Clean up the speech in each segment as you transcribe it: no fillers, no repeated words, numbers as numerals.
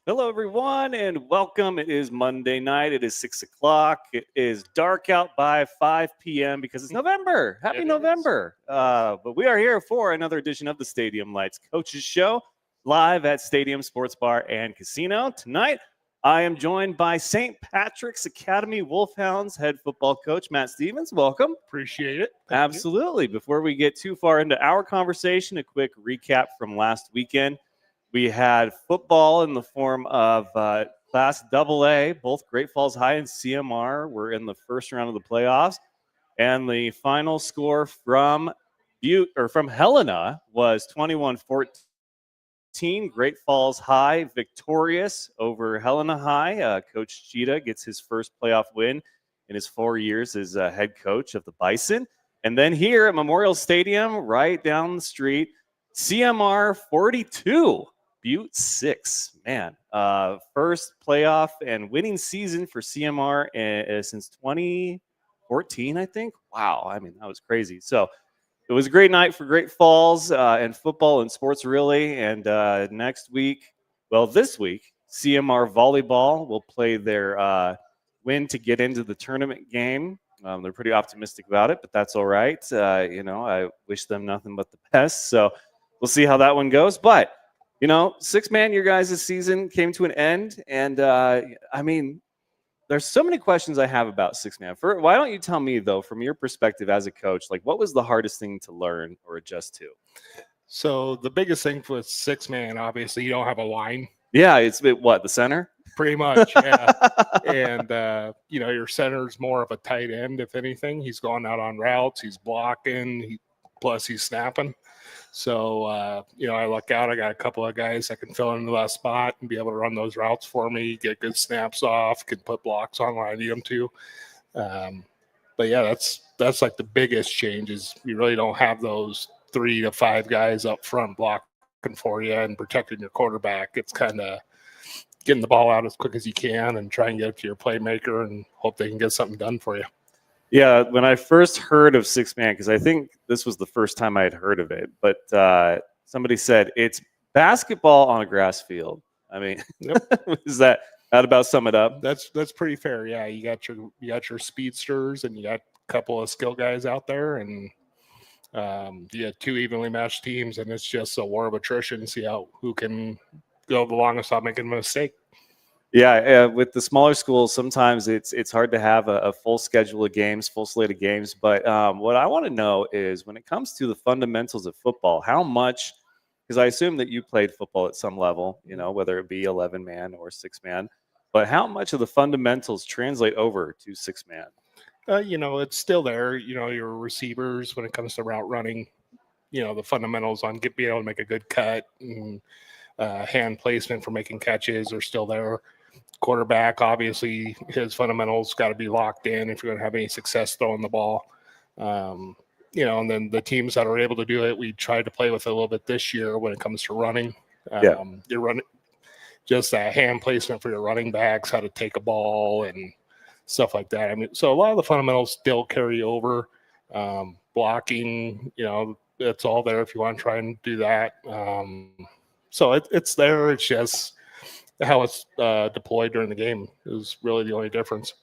Hello, everyone, and welcome. It is Monday night. It is 6 o'clock. It is dark out by 5 p.m. because it's November. Happy It is. November. But we are here for another edition of the Stadium Lights Coaches Show, live at Stadium Sports Bar and Casino. Tonight, I am joined by St. Patrick's Academy Wolfhounds head football coach, Matt Stevens. Welcome. Appreciate it. Thank Absolutely. Before we get too far into our conversation, a quick recap from last weekend. We had football in the form of Class AA. Both Great Falls High and CMR were in the first round of the playoffs, and the final score from Helena was 21-14. Great Falls High victorious over Helena High. Coach Cheetah gets his first playoff win in his 4 years as head coach of the Bison. And then here at Memorial Stadium, right down the street, CMR 42. Butte 6, man. First playoff and winning season for CMR since 2014, I think. Wow, I mean, that was crazy. So it was a great night for Great Falls and football and sports, really. And this week, CMR Volleyball will play their win to get into the tournament game. They're pretty optimistic about it, but that's all right. I wish them nothing but the best. So we'll see how that one goes. But six-man, your guys' season came to an end. And, there's so many questions I have about six-man. Why don't you tell me, though, from your perspective as a coach, like what was the hardest thing to learn or adjust to? So the biggest thing with six-man, obviously, you don't have a line. Yeah, it's the center? Pretty much, yeah. And, your center's more of a tight end, if anything. He's going out on routes. He's blocking. Plus he's snapping. So, I luck out. I got a couple of guys that can fill into that spot and be able to run those routes for me, get good snaps off, can put blocks on when I need them to. But, yeah, that's like the biggest change is you really don't have those 3 to 5 guys up front blocking for you and protecting your quarterback. It's kind of getting the ball out as quick as you can and try and get it to your playmaker and hope they can get something done for you. Yeah, when I first heard of six-man, because I think this was the first time I had heard of it, but somebody said it's basketball on a grass field. I mean, Yep. Is that about sum it up? That's pretty fair. Yeah, you got your speedsters and you got a couple of skill guys out there, and you had 2 evenly matched teams, and it's just a war of attrition. See who can go the longest without making a mistake. Yeah, with the smaller schools, sometimes it's hard to have a full schedule of games, full slate of games. But what I want to know is when it comes to the fundamentals of football, how much, because I assume that you played football at some level, whether it be 11-man or 6-man, but how much of the fundamentals translate over to 6-man? It's still there. Your receivers, when it comes to route running, the fundamentals on being able to make a good cut and hand placement for making catches are still there. Quarterback, obviously, his fundamentals got to be locked in if you're going to have any success throwing the ball. And then the teams that are able to do it, we tried to play with it a little bit this year when it comes to running. You're running just that hand placement for your running backs, how to take a ball and stuff like that. I mean, so a lot of the fundamentals still carry over. Blocking, it's all there if you want to try and do that. So it's there. It's just how it's deployed during the game is really the only difference.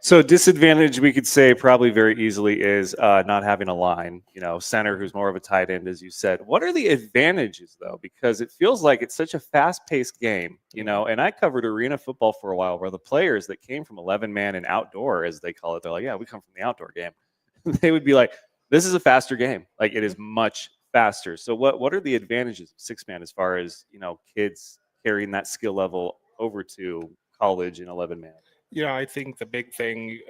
So disadvantage, we could say probably very easily is not having a line, center who's more of a tight end, as you said. What are the advantages, though? Because it feels like it's such a fast-paced game, and I covered arena football for a while where the players that came from 11-man and outdoor, as they call it, they're like, yeah, we come from the outdoor game. They would be like, this is a faster game. Like, it is much faster. So what are the advantages of 6-man as far as, kids carrying that skill level over to college in 11-man? I think the big thing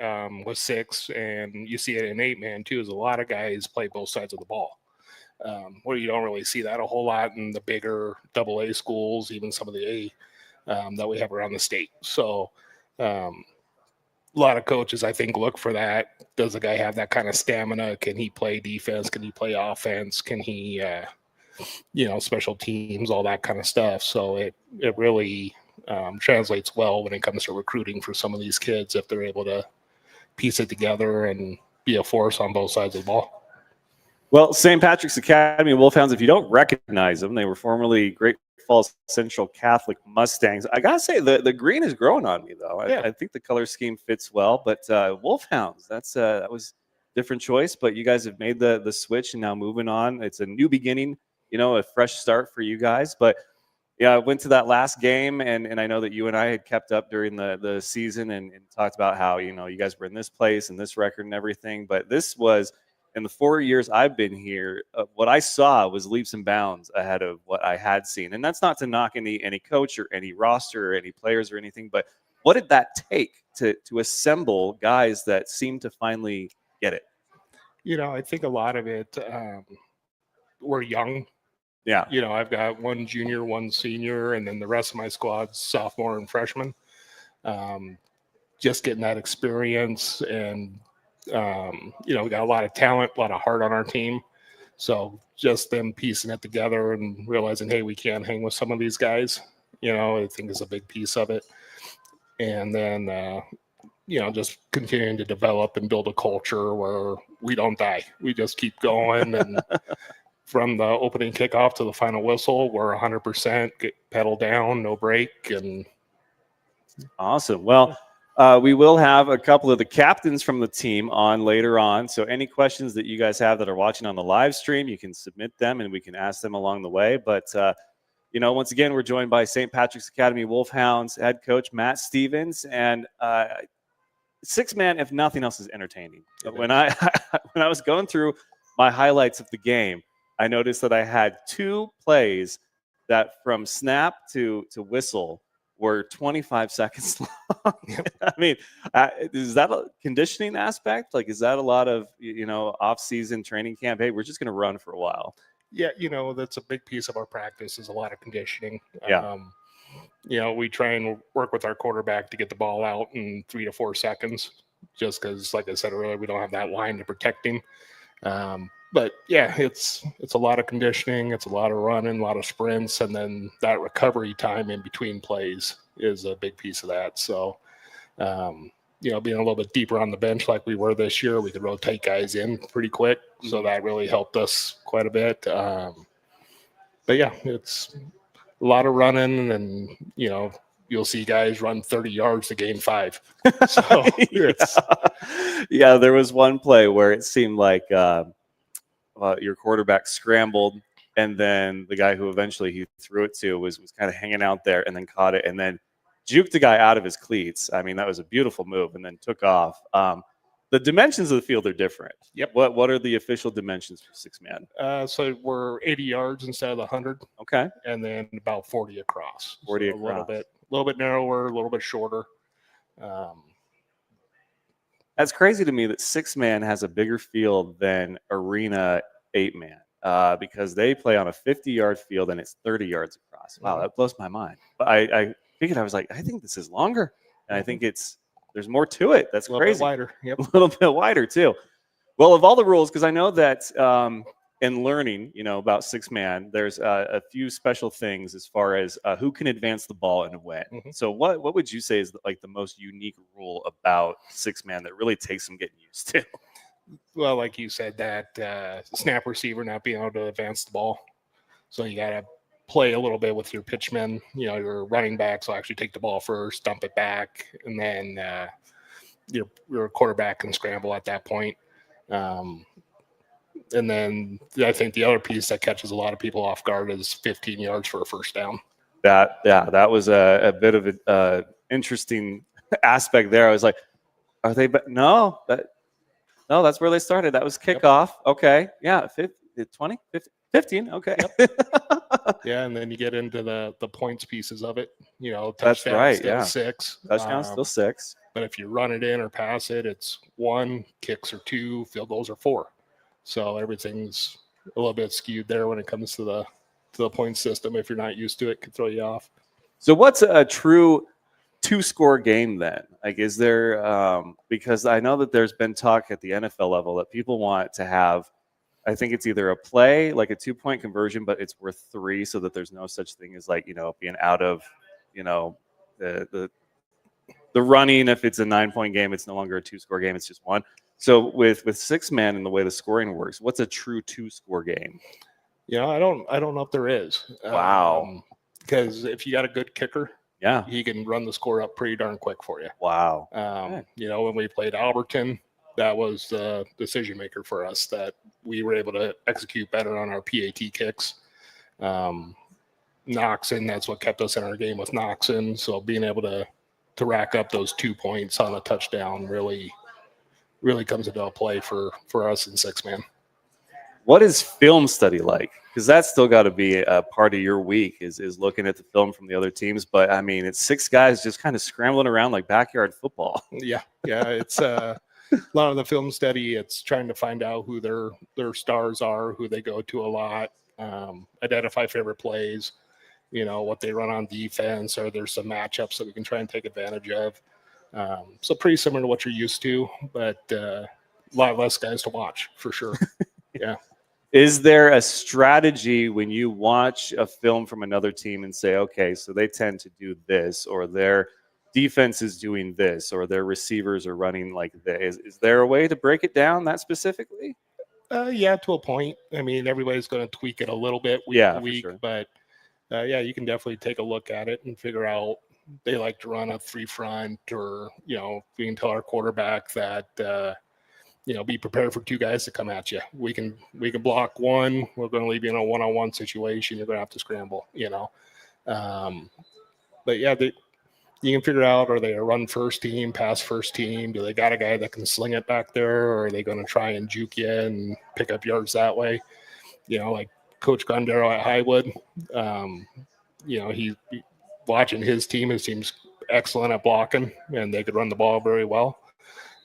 with 6, and you see it in 8-man too, is a lot of guys play both sides of the ball. Where you don't really see that a whole lot in the bigger AA schools, even some of the A that we have around the state. So a lot of coaches, I think, look for that. Does the guy have that kind of stamina? Can he play defense? Can he play offense? Can he, special teams, all that kind of stuff. So it really translates well when it comes to recruiting for some of these kids if they're able to piece it together and be a force on both sides of the ball. Well, St. Patrick's Academy Wolfhounds, if you don't recognize them, they were formerly Great Falls Central Catholic Mustangs. I got to say, the green is growing on me, though. Yeah. I think the color scheme fits well. But Wolfhounds, that was a different choice. But you guys have made the switch and now moving on. It's a new beginning, a fresh start for you guys. But yeah, I went to that last game, and I know that you and I had kept up during the season and talked about how, you guys were in this place and this record and everything. But this was, in the 4 years I've been here, what I saw was leaps and bounds ahead of what I had seen. And that's not to knock any coach or any roster or any players or anything, but what did that take to assemble guys that seem to finally get it? I think a lot of it, we're young. Yeah. I've got one junior, one senior, and then the rest of my squad's sophomore and freshman. Just getting that experience, and we got a lot of talent, a lot of heart on our team. So just them piecing it together and realizing, hey, we can't hang with some of these guys, I think is a big piece of it. And then, just continuing to develop and build a culture where we don't die. We just keep going. And from the opening kickoff to the final whistle, we're 100%, get pedal down, no break. And awesome. Well, we will have a couple of the captains from the team on later on. So any questions that you guys have that are watching on the live stream, you can submit them and we can ask them along the way. But, once again, we're joined by St. Patrick's Academy Wolfhounds head coach Matt Stevens. And six-man, if nothing else, is entertaining. When I was going through my highlights of the game, I noticed that I had 2 plays that from snap to whistle were 25 seconds long. I mean, is that a conditioning aspect? Like, is that a lot of, off-season training camp? Hey, we're just going to run for a while. Yeah, that's a big piece of our practice is a lot of conditioning. Yeah. We try and work with our quarterback to get the ball out in 3 to 4 seconds, just because, like I said earlier, we don't have that line to protect him. But yeah, it's a lot of conditioning, it's a lot of running, a lot of sprints, and then that recovery time in between plays is a big piece of that. So, being a little bit deeper on the bench like we were this year, we could rotate guys in pretty quick. So that really helped us quite a bit. But yeah, it's a lot of running, and you'll see guys run 30 yards to gain 5. So yeah, there was one play where it seemed like your quarterback scrambled, and then the guy who eventually he threw it to was kind of hanging out there, and then caught it, and then juked the guy out of his cleats. I mean, that was a beautiful move, and then took off. The dimensions of the field are different. Yep. What are the official dimensions for 6-man? So we're 80 yards instead of the 100. Okay. And then about 40 across. 40 so across. A little bit narrower, a little bit shorter. That's crazy to me that 6-man has a bigger field than arena 8-man because they play on a 50-yard field and it's 30 yards across. Wow, that blows my mind. But I figured, I was like, I think this is longer, and I think there's more to it. That's crazy. A little bit wider. Yep. A little bit wider too. Well, of all the rules, because I know that in learning, about 6-man, there's a few special things as far as who can advance the ball and when. Mm-hmm. So what would you say is the most unique rule about 6-man that really takes some getting used to? Well, like you said, that snap receiver not being able to advance the ball. So you got to play a little bit with your pitchmen. Your running backs will actually take the ball first, dump it back, and then your quarterback can scramble at that point. And then I think the other piece that catches a lot of people off guard is 15 yards for a first down. That was a bit of an interesting aspect there. I was like, are they? No, that's where they started. That was kickoff. Yep. Okay. Yeah. 20, 15. Okay. Yep. Yeah. And then you get into the points pieces of it. That's right. Still 6. Touchdown still 6. But if you run it in or pass it, it's 1, kicks are 2, field goals are 4. So everything's a little bit skewed there when it comes to the point system. If you're not used to it, could throw you off. So what's a true 2-score game then? Like, is there because I know that there's been talk at the NFL level that people want to have, I think it's either a play, like a 2-point conversion, but it's worth 3, so that there's no such thing as being out of, the running. If it's a 9-point game, it's no longer a 2-score game, it's just 1. So with 6-man and the way the scoring works, what's a true 2-score game? I don't know if there is. Wow. Because if you got a good kicker, Yeah. he can run the score up pretty darn quick for you. Wow. When we played Alberton, that was the decision maker for us, that we were able to execute better on our PAT kicks. Knoxon, that's what kept us in our game with Knoxon. So being able to rack up those 2 points on a touchdown really comes into play for us in 6-man. What is film study like? Because that's still got to be a part of your week is looking at the film from the other teams. But I mean, it's 6 guys just kind of scrambling around like backyard football. Yeah, it's a lot of the film study. It's trying to find out who their stars are, who they go to a lot, identify favorite plays, what they run on defense, or there's some matchups that we can try and take advantage of. So pretty similar to what you're used to, but a lot less guys to watch for sure. Yeah. Is there a strategy when you watch a film from another team and say, okay, so they tend to do this, or their defense is doing this, or their receivers are running like this? Is there a way to break it down that specifically? Yeah, to a point. I mean, everybody's going to tweak it a little bit week to week, sure. but you can definitely take a look at it and figure out they like to run a 3 front, or we can tell our quarterback that be prepared for 2 guys to come at you. We can block one. We're going to leave you in a one-on-one situation. You're going to have to scramble. But yeah, you can figure out, are they a run first team, pass first team? Do they got a guy that can sling it back there, or are they going to try and juke you and pick up yards that way? Like Coach Gondero at Highwood, he watching his team's excellent at blocking, and they could run the ball very well.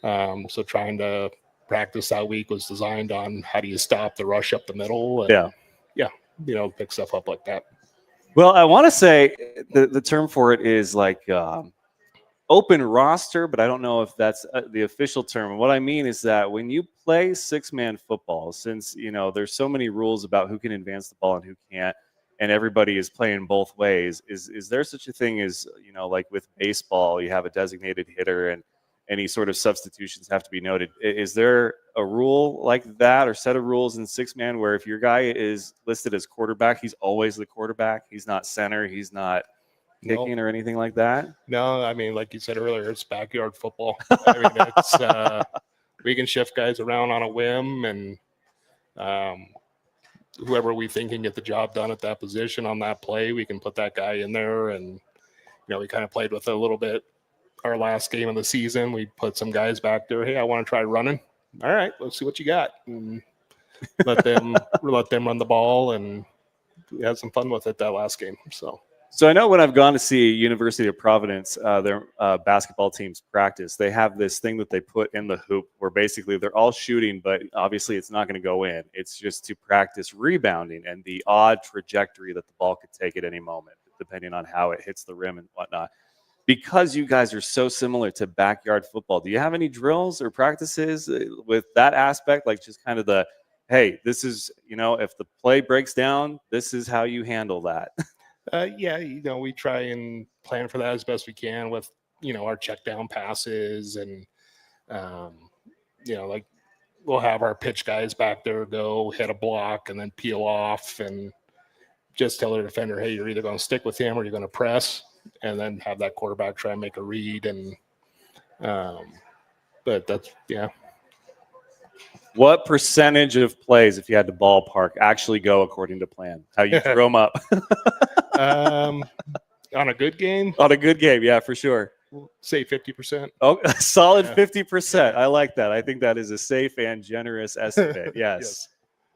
So trying to practice that week was designed on how do you stop the rush up the middle, and pick stuff up like that. Well, I want to say the term for it is like open roster, but I don't know if that's the official term. And what I mean is that when you play 6-man football, since there's so many rules about who can advance the ball and who can't, and everybody is playing both ways, is there such a thing as like with baseball, you have a designated hitter and any sort of substitutions have to be noted? Is there a rule like that, or set of rules in 6-man where if your guy is listed as quarterback, he's always the quarterback? He's not center, he's not kicking or anything like that? No, I mean, like you said earlier, it's backyard football. I mean, it's we can shift guys around on a whim, and whoever we think can get the job done at that position on that play, we can put that guy in there. And we kind of played with it a little bit. Our last game of the season, we put some guys back there. Hey, I want to try running. All right, let's see what you got. And let them run the ball, and we had some fun with it that last game. So I know when I've gone to see University of Providence, their basketball teams practice, they have this thing that they put in the hoop where basically they're all shooting, but obviously it's not going to go in. It's just to practice rebounding and the odd trajectory that the ball could take at any moment, depending on how it hits the rim and whatnot. Because you guys are so similar to backyard football, do you have any drills or practices with that aspect? Like just kind of the, hey, this is, if the play breaks down, this is how you handle that. We try and plan for that as best we can with, our check down passes, and, like we'll have our pitch guys back there go hit a block and then peel off and just tell the defender, hey, you're either going to stick with him or you're going to press, and then have that quarterback try and make a read. And, but that's, What percentage of plays, if you had to ballpark, actually go according to plan? How you throw them up? On a good game? On a good game, yeah, for sure. We'll say 50%. Oh, a solid 50%. I like that. I think that is a safe and generous estimate. Yes.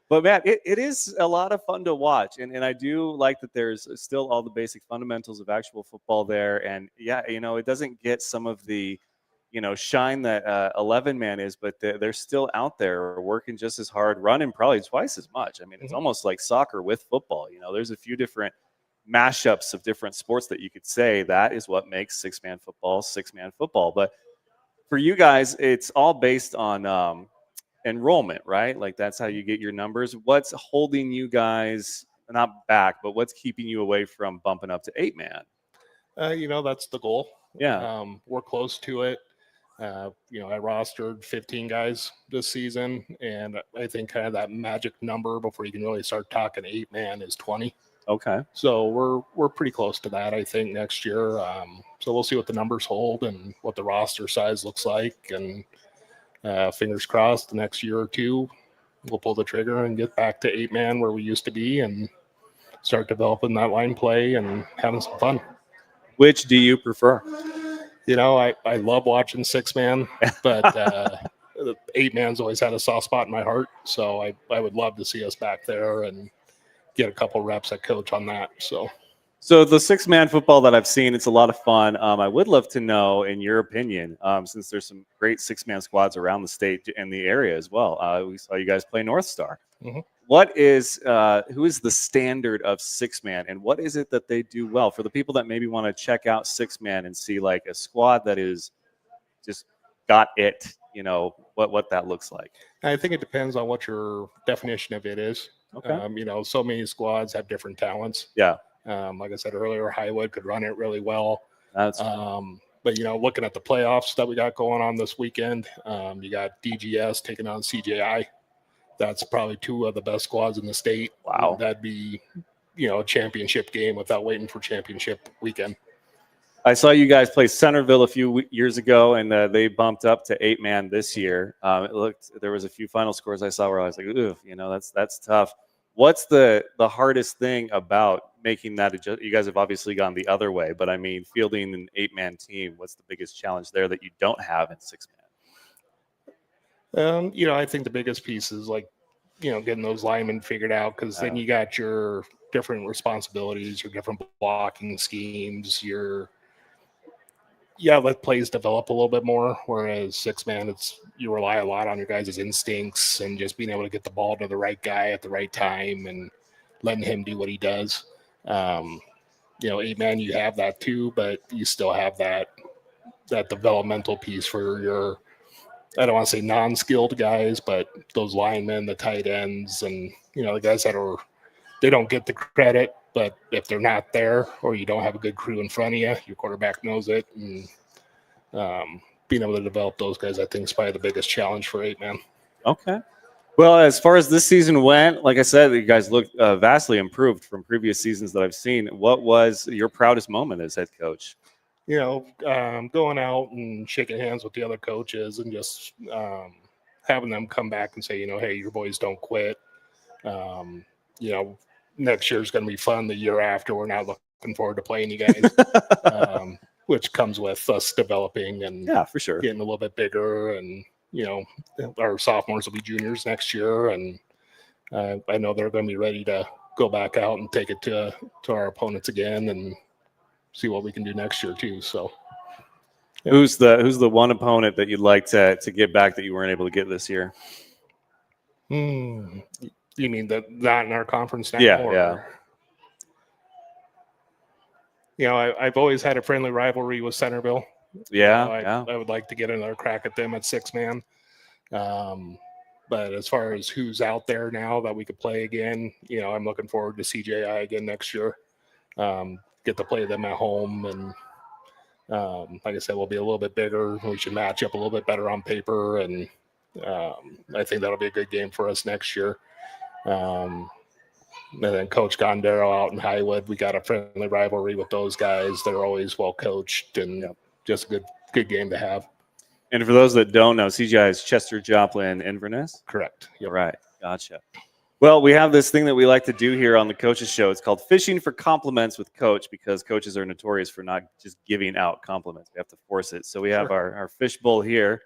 But, man, it is a lot of fun to watch. And I do like that there's still all the basic fundamentals of actual football there. And, it doesn't get some of the shine that 11-man is, but they're still out there working just as hard, running probably twice as much. I mean, it's almost like soccer with football. There's a few different mashups of different sports that you could say that is what makes 6-man football. But for you guys, it's all based on enrollment, right? Like that's how you get your numbers. What's holding you guys not back, but what's keeping you away from bumping up to 8-man? That's the goal. Yeah. We're close to it. I rostered 15 guys this season, and I think kind of that magic number before you can really start talking 8-man is 20. Okay. So we're pretty close to that, I think, next year. So we'll see what the numbers hold and what the roster size looks like, and fingers crossed the next year or two we'll pull the trigger and get back to 8-man where we used to be and start developing that line play and having some fun. Which do you prefer? I love watching 6-man, but the 8-man's always had a soft spot in my heart. So I would love to see us back there and get a couple reps at coach on that. So the 6-man football that I've seen, it's a lot of fun. I would love to know, in your opinion, since there's some great 6-man squads around the state and the area as well. We saw you guys play North Star. Mm-hmm. Who is the standard of 6-man, and what is it that they do well for the people that maybe want to check out 6-man and see like a squad that is just got it, what that looks like? I think it depends on what your definition of it is. Okay. So many squads have different talents. Yeah. Like I said earlier, Highwood could run it really well. That's but looking at the playoffs that we got going on this weekend, you got DGS taking on CJI. That's probably two of the best squads in the state. Wow. That'd be, a championship game without waiting for championship weekend. I saw you guys play Centerville a few years ago, and they bumped up to 8-man this year. There was a few final scores I saw where I was like, ooh, that's tough. What's the hardest thing about making that adjust? You guys have obviously gone the other way, but I mean, fielding an 8-man team, what's the biggest challenge there that you don't have in 6-man? I think the biggest piece is getting those linemen figured out, because then you got your different responsibilities, your different blocking schemes, let plays develop a little bit more. Whereas 6-man, you rely a lot on your guys' instincts and just being able to get the ball to the right guy at the right time and letting him do what he does. 8-man, you have that too, but you still have that developmental piece for your, I don't want to say non-skilled guys, but those linemen, the tight ends, and the guys that they don't get the credit, but if they're not there or you don't have a good crew in front of you, your quarterback knows it, and being able to develop those guys, I think, is probably the biggest challenge for 8-man. Okay. Well, as far as this season went, like I said, you guys looked vastly improved from previous seasons that I've seen. What was your proudest moment as head coach? Going out and shaking hands with the other coaches and just having them come back and say, hey, your boys don't quit. Next year's going to be fun. The year after, we're not looking forward to playing you guys, which comes with us developing and for sure getting a little bit bigger. And, our sophomores will be juniors next year. And I know they're going to be ready to go back out and take it to our opponents again and see what we can do next year too. So yeah. Who's the one opponent that you'd like to get back that you weren't able to get this year? You mean that not in our conference now? Yeah. I've always had a friendly rivalry with Centerville. I would like to get another crack at them at 6-man. But as far as who's out there now that we could play again, I'm looking forward to CJI again next year. Get to play them at home, and like I said, we'll be a little bit bigger. We should match up a little bit better on paper, and I think that'll be a good game for us next year. And then Coach Gondero out in Highwood, we got a friendly rivalry with those guys. They're always well coached, and just a good game to have. And for those that don't know, CGI is Chester, Joplin, Inverness? Correct. Yep. Right. Gotcha. Well, we have this thing that we like to do here on the Coaches Show. It's called Fishing for Compliments with Coach, because coaches are notorious for not just giving out compliments. We have to force it. So we have our fish bowl here.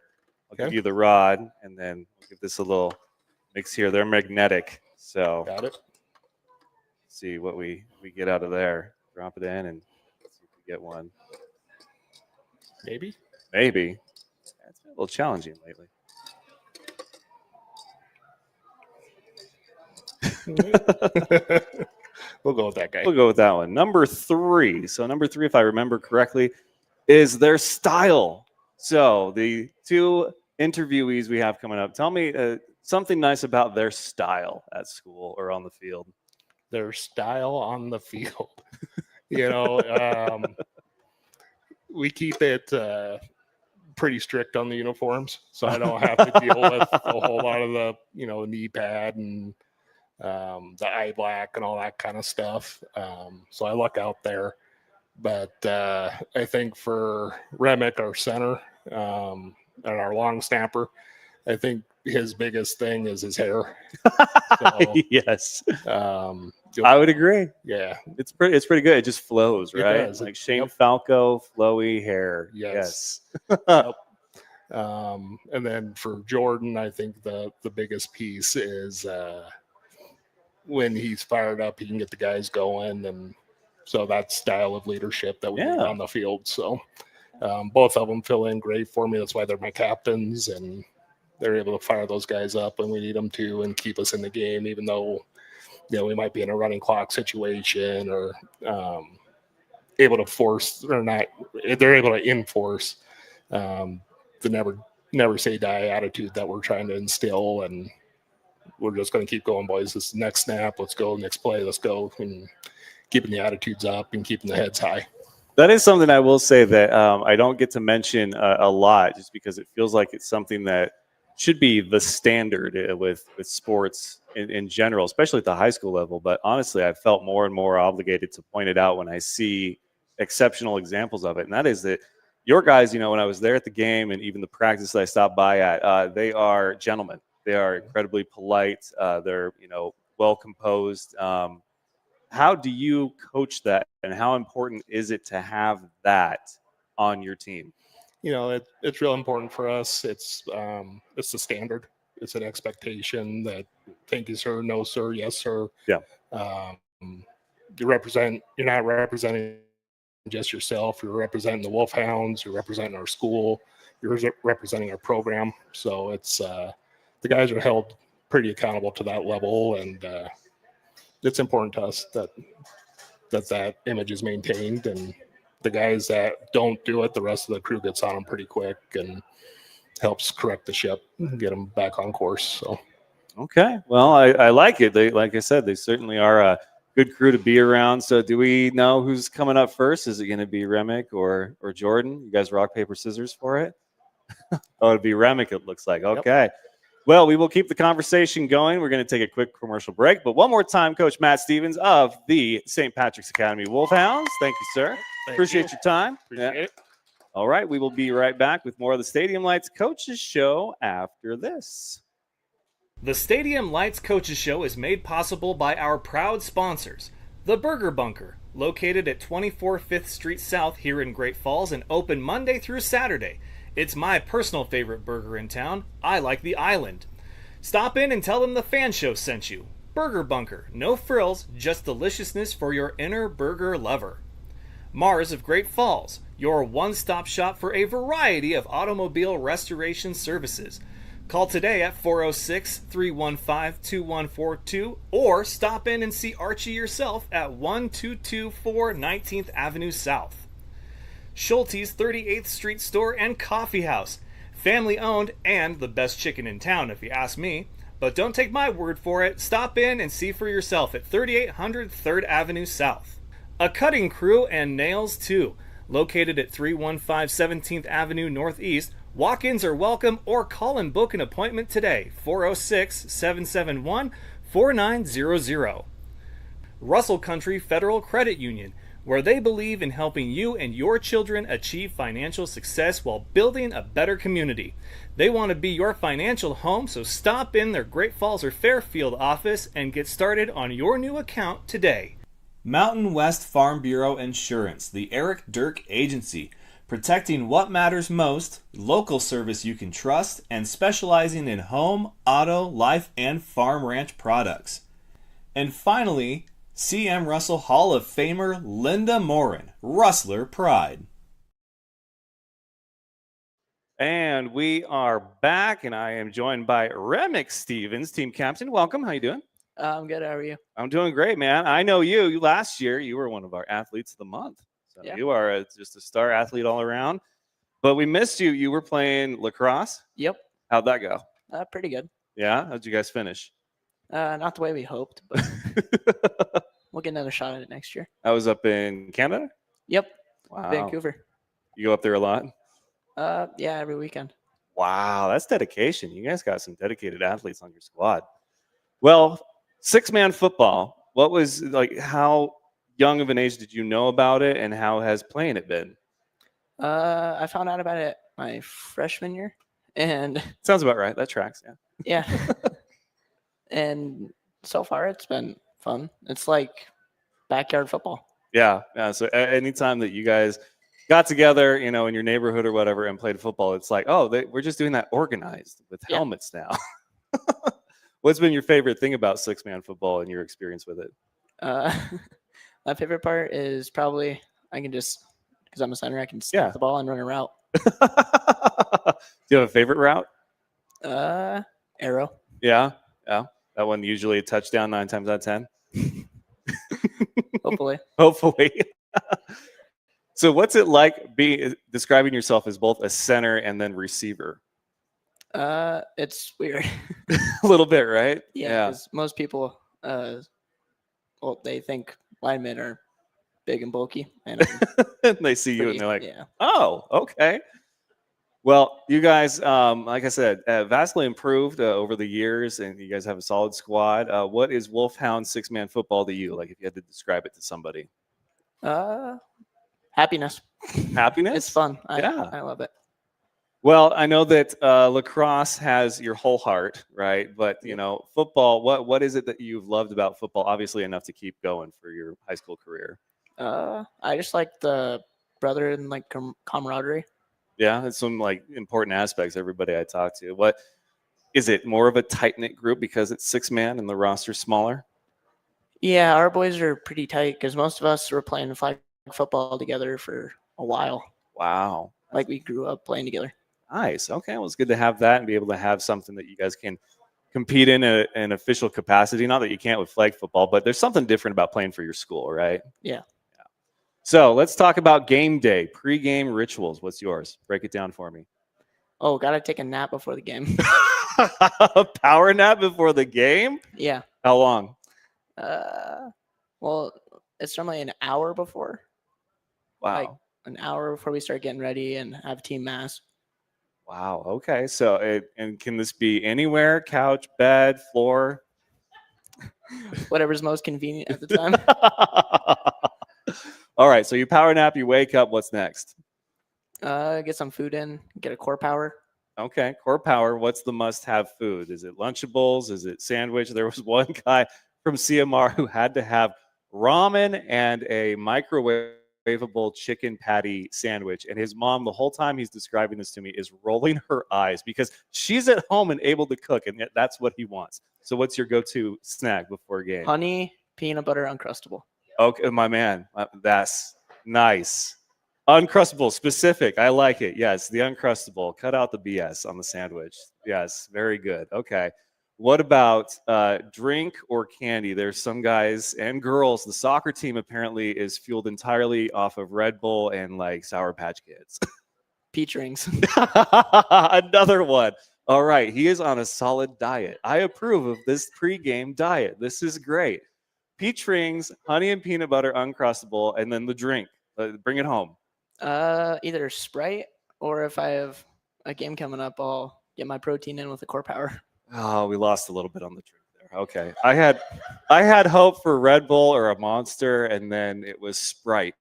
I'll give you the rod, and then we'll give this a little mix here. They're magnetic. So got it. See what we get out of there. Drop it in and see if we get one. Maybe. It's been a little challenging lately. We'll go with that guy. We'll go with that one. Number 3. So number 3, if I remember correctly, is their style. So the 2 interviewees we have coming up, tell me something nice about their style at school or on the field. Their style on the field. We keep it pretty strict on the uniforms, so I don't have to deal with a whole lot of the, knee pad and the eye black and all that kind of stuff. So I luck out there. But I think for Remick, our center, and our long snapper, I think his biggest thing is his hair. So, yes, I would agree. Yeah, it's pretty good. It just flows, it right? does. Like Shane Falco, flowy hair. Yes. Yep. And then for Jordan, I think the biggest piece is when he's fired up, he can get the guys going, and so that style of leadership that we need on the field. So both of them fill in great for me. That's why they're my captains, and they're able to fire those guys up when we need them to and keep us in the game, even though we might be in a running clock situation or able to force or not. They're able to enforce the never say die attitude that we're trying to instill, and we're just going to keep going, boys. This next snap, let's go. Next play, let's go. And keeping the attitudes up and keeping the heads high. That is something I will say that I don't get to mention a lot, just because it feels like it's something that should be the standard with sports in general, especially at the high school level. But honestly, I've felt more and more obligated to point it out when I see exceptional examples of it. And that is that your guys, when I was there at the game and even the practice that I stopped by at, they are gentlemen. They are incredibly polite. They're, well composed. How do you coach that, and how important is it to have that on your team? It's real important for us. It's the standard. It's an expectation that thank you, sir, no, sir, yes, sir. Yeah. You're not representing just yourself. You're representing the Wolfhounds. You're representing our school. You're representing our program. So it's the guys are held pretty accountable to that level, and it's important to us that image is maintained. And the guys that don't do it, the rest of the crew gets on them pretty quick and helps correct the ship and get them back on course. So, okay, well, I like it. They, like I said, they certainly are a good crew to be around. So, do we know who's coming up first? Is it going to be Remick or Jordan? You guys rock paper scissors for it? Oh, it'd be Remick. It looks like. Okay. Yep. Well, we will keep the conversation going. We're going to take a quick commercial break. But one more time, Coach Matt Stevens of the St. Patrick's Academy Wolfhounds. Thank you, sir. Appreciate your time. Appreciate it. All right. We will be right back with more of the Stadium Lights Coaches Show after this. The Stadium Lights Coaches Show is made possible by our proud sponsors. The Burger Bunker, located at 24 5th Street South here in Great Falls and open Monday through Saturday. It's my personal favorite burger in town. I like the Island. Stop in and tell them the F.A.N show sent you. Burger Bunker, no frills, just deliciousness for your inner burger lover. Mars of Great Falls, your one-stop shop for a variety of automobile restoration services. Call today at 406-315-2142 or stop in and see Archie yourself at 1224 19th Avenue South. Schulte's 38th Street Store and Coffee House. Family owned and the best chicken in town if you ask me. But don't take my word for it. Stop in and see for yourself at 3800 3rd Avenue South. A cutting crew and nails too. Located at 315 17th Avenue Northeast. Walk-ins are welcome or call and book an appointment today. 406-771-4900. Russell Country Federal Credit Union, where they believe in helping you and your children achieve financial success while building a better community. They want to be your financial home, so stop in their Great Falls or Fairfield office and get started on your new account today. Mountain West Farm Bureau Insurance, the Eric Dirk Agency, protecting what matters most, local service you can trust, and specializing in home, auto, life, and farm ranch products. And finally, C.M. Russell Hall of Famer Linda Morin, Rustler Pride. And we are back, and I am joined by Remick Stevens, team captain. Welcome. How you doing? I'm good. How are you? I'm doing great, man. I know you. Last year, you were one of our athletes of the month. So yeah. You are just a star athlete all around. But we missed you. You were playing lacrosse? Yep. How'd that go? Pretty good. Yeah? How'd you guys finish? Not the way we hoped, but we'll get another shot at it next year. I was up in Canada? Yep. Wow. Vancouver. You go up there a lot? Yeah, every weekend. Wow, that's dedication. You guys got some dedicated athletes on your squad. Well, 6-man football. What was like? How young of an age did you know about it, and how has playing it been? I found out about it my freshman year, and Sounds about right. That tracks. Yeah. yeah, and so far it's been fun. It's like backyard football. Yeah. So anytime that you guys got together, in your neighborhood or whatever, and played football, it's like, oh, we're just doing that organized with Yeah. helmets now. What's been your favorite thing about 6-man football and your experience with it? My favorite part is probably I can just because I'm a center, I can Yeah. snap the ball and run a route. Do you have a favorite route? Arrow. Yeah. That one usually a touchdown 9 times out of 10. Hopefully. Hopefully. So what's it like describing yourself as both a center and then receiver? It's weird. A little bit, right? Yeah, because most people, they think linemen are big and bulky, and And they see you and they're like, yeah. oh, okay. Well, you guys, like I said, vastly improved over the years, and you guys have a solid squad. What is Wolfhound 6-man football to you? Like, if you had to describe it to somebody? Happiness. Happiness? It's fun. Yeah. I love it. Well, I know that lacrosse has your whole heart, right? But football. What is it that you've loved about football? Obviously, enough to keep going for your high school career. I just like the brother and like camaraderie. Yeah, it's some like important aspects. Everybody I talk to. What is it? More of a tight knit group because it's 6-man and the roster's smaller. Yeah, our boys are pretty tight because most of us were playing flag football together for a while. Wow. Like we grew up playing together. Nice. Okay. Well, it's good to have that and be able to have something that you guys can compete in an official capacity. Not that you can't with flag football, but there's something different about playing for your school, right? Yeah. So let's talk about game day, pre-game rituals. What's yours? Break it down for me. Oh, gotta take a nap before the game. Power nap before the game? Yeah. How long? Well, it's normally an hour before. Wow. Like an hour before we start getting ready and have team mass. Wow. Okay. So, and can this be anywhere? Couch, bed, floor? Whatever's most convenient at the time. All right. So you power nap, you wake up. What's next? Get some food in, get a core power. Okay. Core power. What's the must-have food? Is it Lunchables? Is it sandwich? There was one guy from CMR who had to have ramen and a microwavable chicken patty sandwich. And his mom, the whole time he's describing this to me, is rolling her eyes because she's at home and able to cook, and yet that's what he wants. So what's your go-to snack before a game? Honey, peanut butter, Uncrustable. Okay, my man. That's nice. Uncrustable, specific. I like it. Yes, the Uncrustable. Cut out the BS on the sandwich. Yes, very good. Okay. What about drink or candy? There's some guys and girls. The soccer team apparently is fueled entirely off of Red Bull and like Sour Patch Kids. Peach rings. Another one. All right. He is on a solid diet. I approve of this pregame diet. This is great. Peach rings, honey and peanut butter, Uncrustable, and then the drink. Bring it home. Either Sprite or if I have a game coming up, I'll get my protein in with the core power. Oh, we lost a little bit on the drink there. Okay. I had hope for Red Bull or a Monster, and then it was Sprite.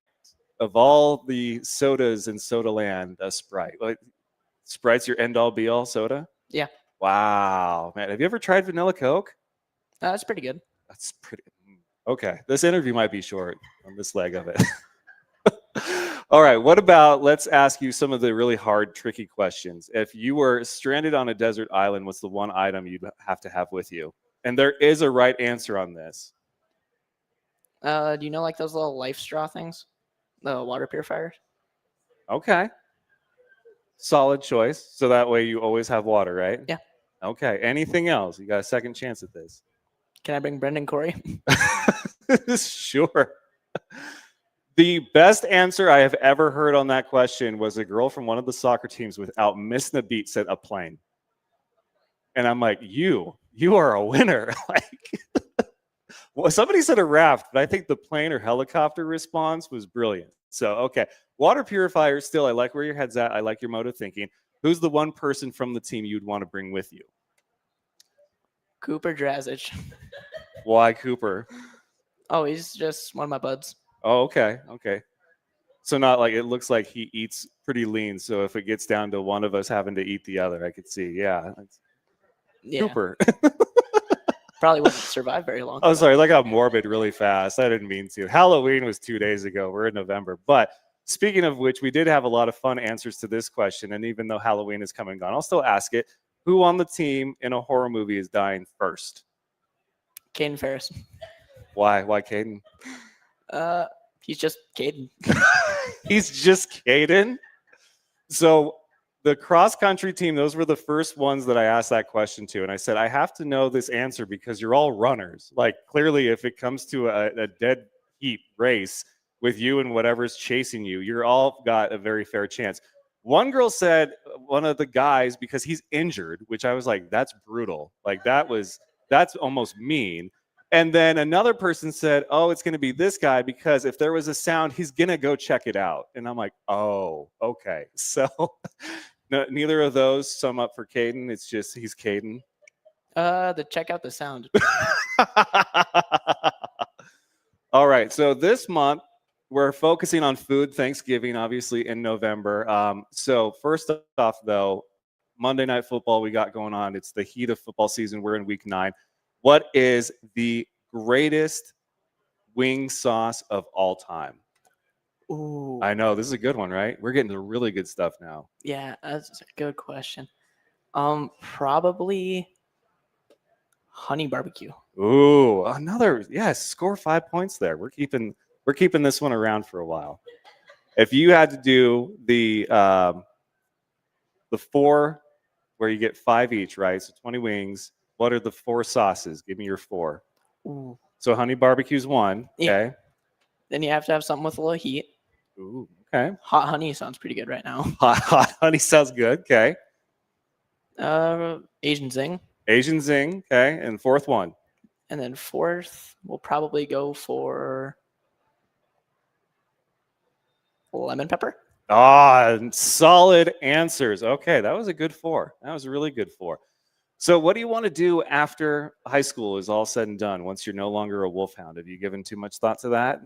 Of all the sodas in Soda Land, Sprite. Like, Sprite's your end all be all soda? Yeah. Wow. Man, have you ever tried vanilla Coke? It's pretty good. That's pretty. Okay. This interview might be short on this leg of it. All right. What about, let's ask you some of the really hard, tricky questions. If you were stranded on a desert island, what's the one item you'd have to have with you? And there is a right answer on this. Do you know like those little life straw things? The water purifiers? Okay. Solid choice. So that way you always have water, right? Yeah. Okay. Anything else? You got a second chance at this. Can I bring Brendan Corey? Sure. The best answer I have ever heard on that question was a girl from one of the soccer teams without missing a beat said a plane. And I'm like, you are a winner. Well, somebody said a raft, but I think the plane or helicopter response was brilliant. So, okay. Water purifier, still, I like where your head's at. I like your mode of thinking. Who's the one person from the team you'd want to bring with you? Cooper Drazic. Why Cooper? Oh, he's just one of my buds. Oh, okay. Okay. So not like it looks like he eats pretty lean. So if it gets down to one of us having to eat the other, I could see. Yeah. Yeah, Cooper. probably wouldn't survive very long. Oh, sorry. I got morbid really fast. I didn't mean to. Halloween was 2 days ago. We're in November. But speaking of which, we did have a lot of fun answers to this question. And even though Halloween is come and gone, I'll still ask it. Who on the team in a horror movie is dying first? Caden Ferris. Why? Why Caden? He's just Caden. He's just Caden. So the cross country team, those were the first ones that I asked that question to. And I said, I have to know this answer because you're all runners. Like clearly, if it comes to a dead heat race with you and whatever's chasing you, you're all got a very fair chance. One girl said one of the guys because he's injured, which I was like, that's brutal. Like that's almost mean. And then another person said, oh, it's going to be this guy because if there was a sound, he's going to go check it out. And I'm like, oh, okay. So no, neither of those sum up for Caden. It's just he's Caden. Check out the sound. All right. So this month, we're focusing on food, Thanksgiving, obviously, in November. So first off, though, Monday Night Football we got going on. It's the heat of football season. We're in week 9. What is the greatest wing sauce of all time? Ooh. I know. This is a good one, right? We're getting to really good stuff now. Yeah, that's a good question. Probably honey barbecue. Ooh, another, yes, score 5 points there. We're keeping this one around for a while. If you had to do the 4 where you get 5 each, right? So 20 wings. What are the 4 sauces? Give me your 4. Ooh. So honey barbecue's 1. Yeah. Okay. Then you have to have something with a little heat. Ooh. Okay. Hot honey sounds pretty good right now. Hot honey sounds good. Okay. Asian zing. Asian zing. Okay. And 4th one. And then 4th, we'll probably go for lemon pepper. Ah, solid answers. Okay, that was a good 4. That was a really good 4. So what do you want to do after high school is all said and done, once you're no longer a Wolfhound? Have you given too much thought to that?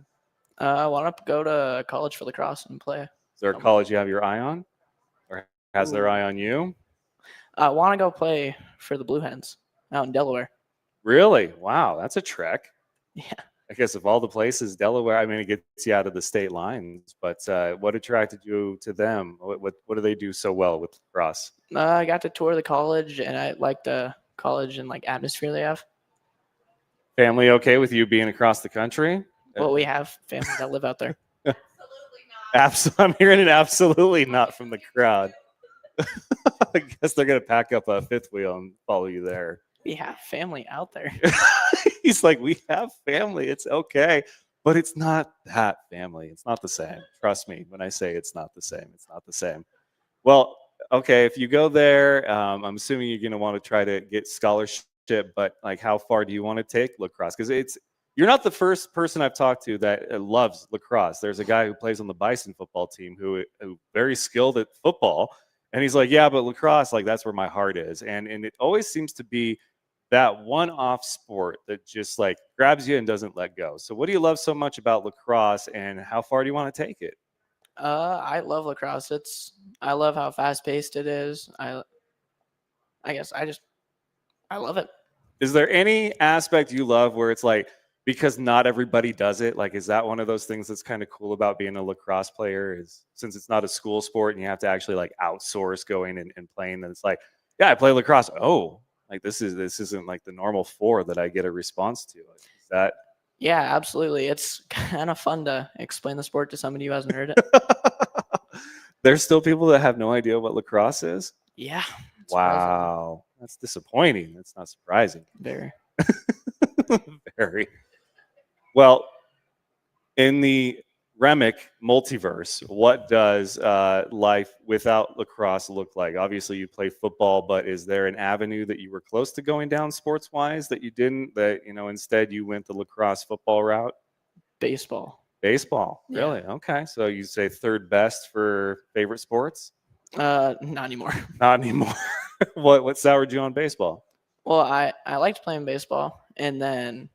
I want to go to college for lacrosse and play. Is there a college you have your eye on? Or has their eye on you? I want to go play for the Blue Hens out in Delaware. Really? Wow, that's a trek. Yeah. I guess of all the places, Delaware, I mean, it gets you out of the state lines, but what attracted you to them? What do they do so well with lacrosse? I got to tour the college, and I like the college and like atmosphere they have. Family okay with you being across the country? Well, we have family that live out there. I'm hearing it absolutely not from the crowd. I guess they're going to pack up a 5th wheel and follow you there. We have family out there. He's like, we have family. It's okay. But it's not that family. It's not the same. Trust me when I say it's not the same. It's not the same. Well, okay, if you go there, I'm assuming you're going to want to try to get scholarship, but like how far do you want to take lacrosse? Because you're not the first person I've talked to that loves lacrosse. There's a guy who plays on the Bison football team who very skilled at football. And he's like, yeah, but lacrosse, like that's where my heart is. And it always seems to be that one-off sport that just like grabs you and doesn't let go. So what do you love so much about lacrosse and how far do you want to take it? I love lacrosse. I love how fast-paced it is. I guess I love it. Is there any aspect you love where it's like, because not everybody does it, like is that one of those things that's kind of cool about being a lacrosse player, is since it's not a school sport and you have to actually like outsource going and playing, that it's like, yeah, I play lacrosse. Oh, like this isn't like the normal 4 that I get a response to. Is that? Yeah, absolutely. It's kind of fun to explain the sport to somebody who hasn't heard it. There's still people that have no idea what lacrosse is? Yeah. Wow. That's disappointing. That's not surprising. Very. Very. Well, in the Remick multiverse, what does life without lacrosse look like? Obviously, you play football, but is there an avenue that you were close to going down sports-wise that you didn't, that, instead you went the lacrosse football route? Baseball. Baseball, Yeah. really? Okay, so you say third best for favorite sports? Not anymore. Not anymore. What soured you on baseball? Well, I liked playing baseball, and then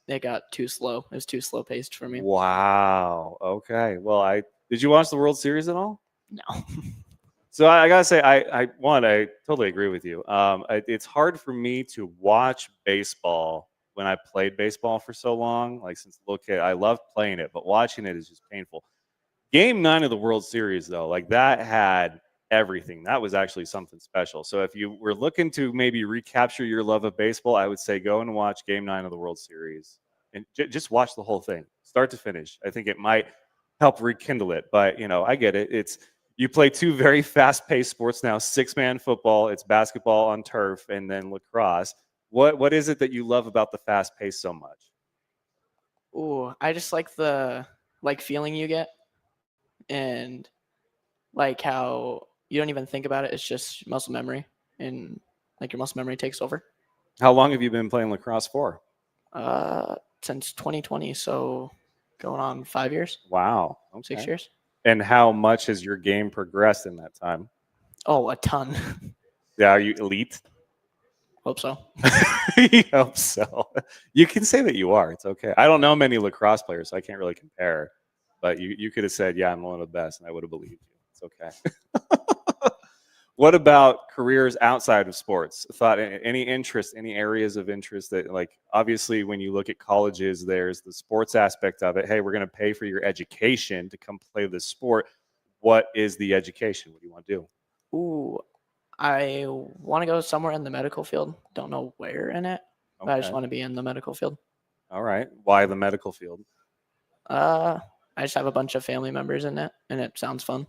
it got too slow. It was too slow paced for me. Wow. Okay. Well, I did you watch the World Series at all? No. So I gotta say, I totally agree with you. It's hard for me to watch baseball when I played baseball for so long. Like since a little kid, I loved playing it, but watching it is just painful. Game 9 of the World Series, though, like that had everything. That was actually something special. So if you were looking to maybe recapture your love of baseball, I would say go and watch Game 9 of the World Series and just watch the whole thing, start to finish. I think it might help rekindle it. But I get it. It's you play two very fast-paced sports now: six-man football, it's basketball on turf, and then lacrosse. What is it that you love about the fast pace so much? Ooh, I just like the feeling you get, and like how you don't even think about it. It's just muscle memory, and like your muscle memory takes over. How long have you been playing lacrosse for? Since 2020, so going on 5 years, Wow. 6 Okay. years. And how much has your game progressed in that time? Oh, a ton. Yeah, are you elite? Hope so. I hope so. You can say that you are. It's okay. I don't know many lacrosse players, so I can't really compare. But you could have said, "Yeah, I'm one of the best," and I would have believed you. It's okay. What about careers outside of sports? Thought any interest, any areas of interest that, like, obviously, when you look at colleges, there's the sports aspect of it. Hey, we're going to pay for your education to come play this sport. What is the education? What do you want to do? Ooh, I want to go somewhere in the medical field. Don't know where in it, but I just Okay. want to be in the medical field. All right. Why the medical field? I just have a bunch of family members in it, and it sounds fun.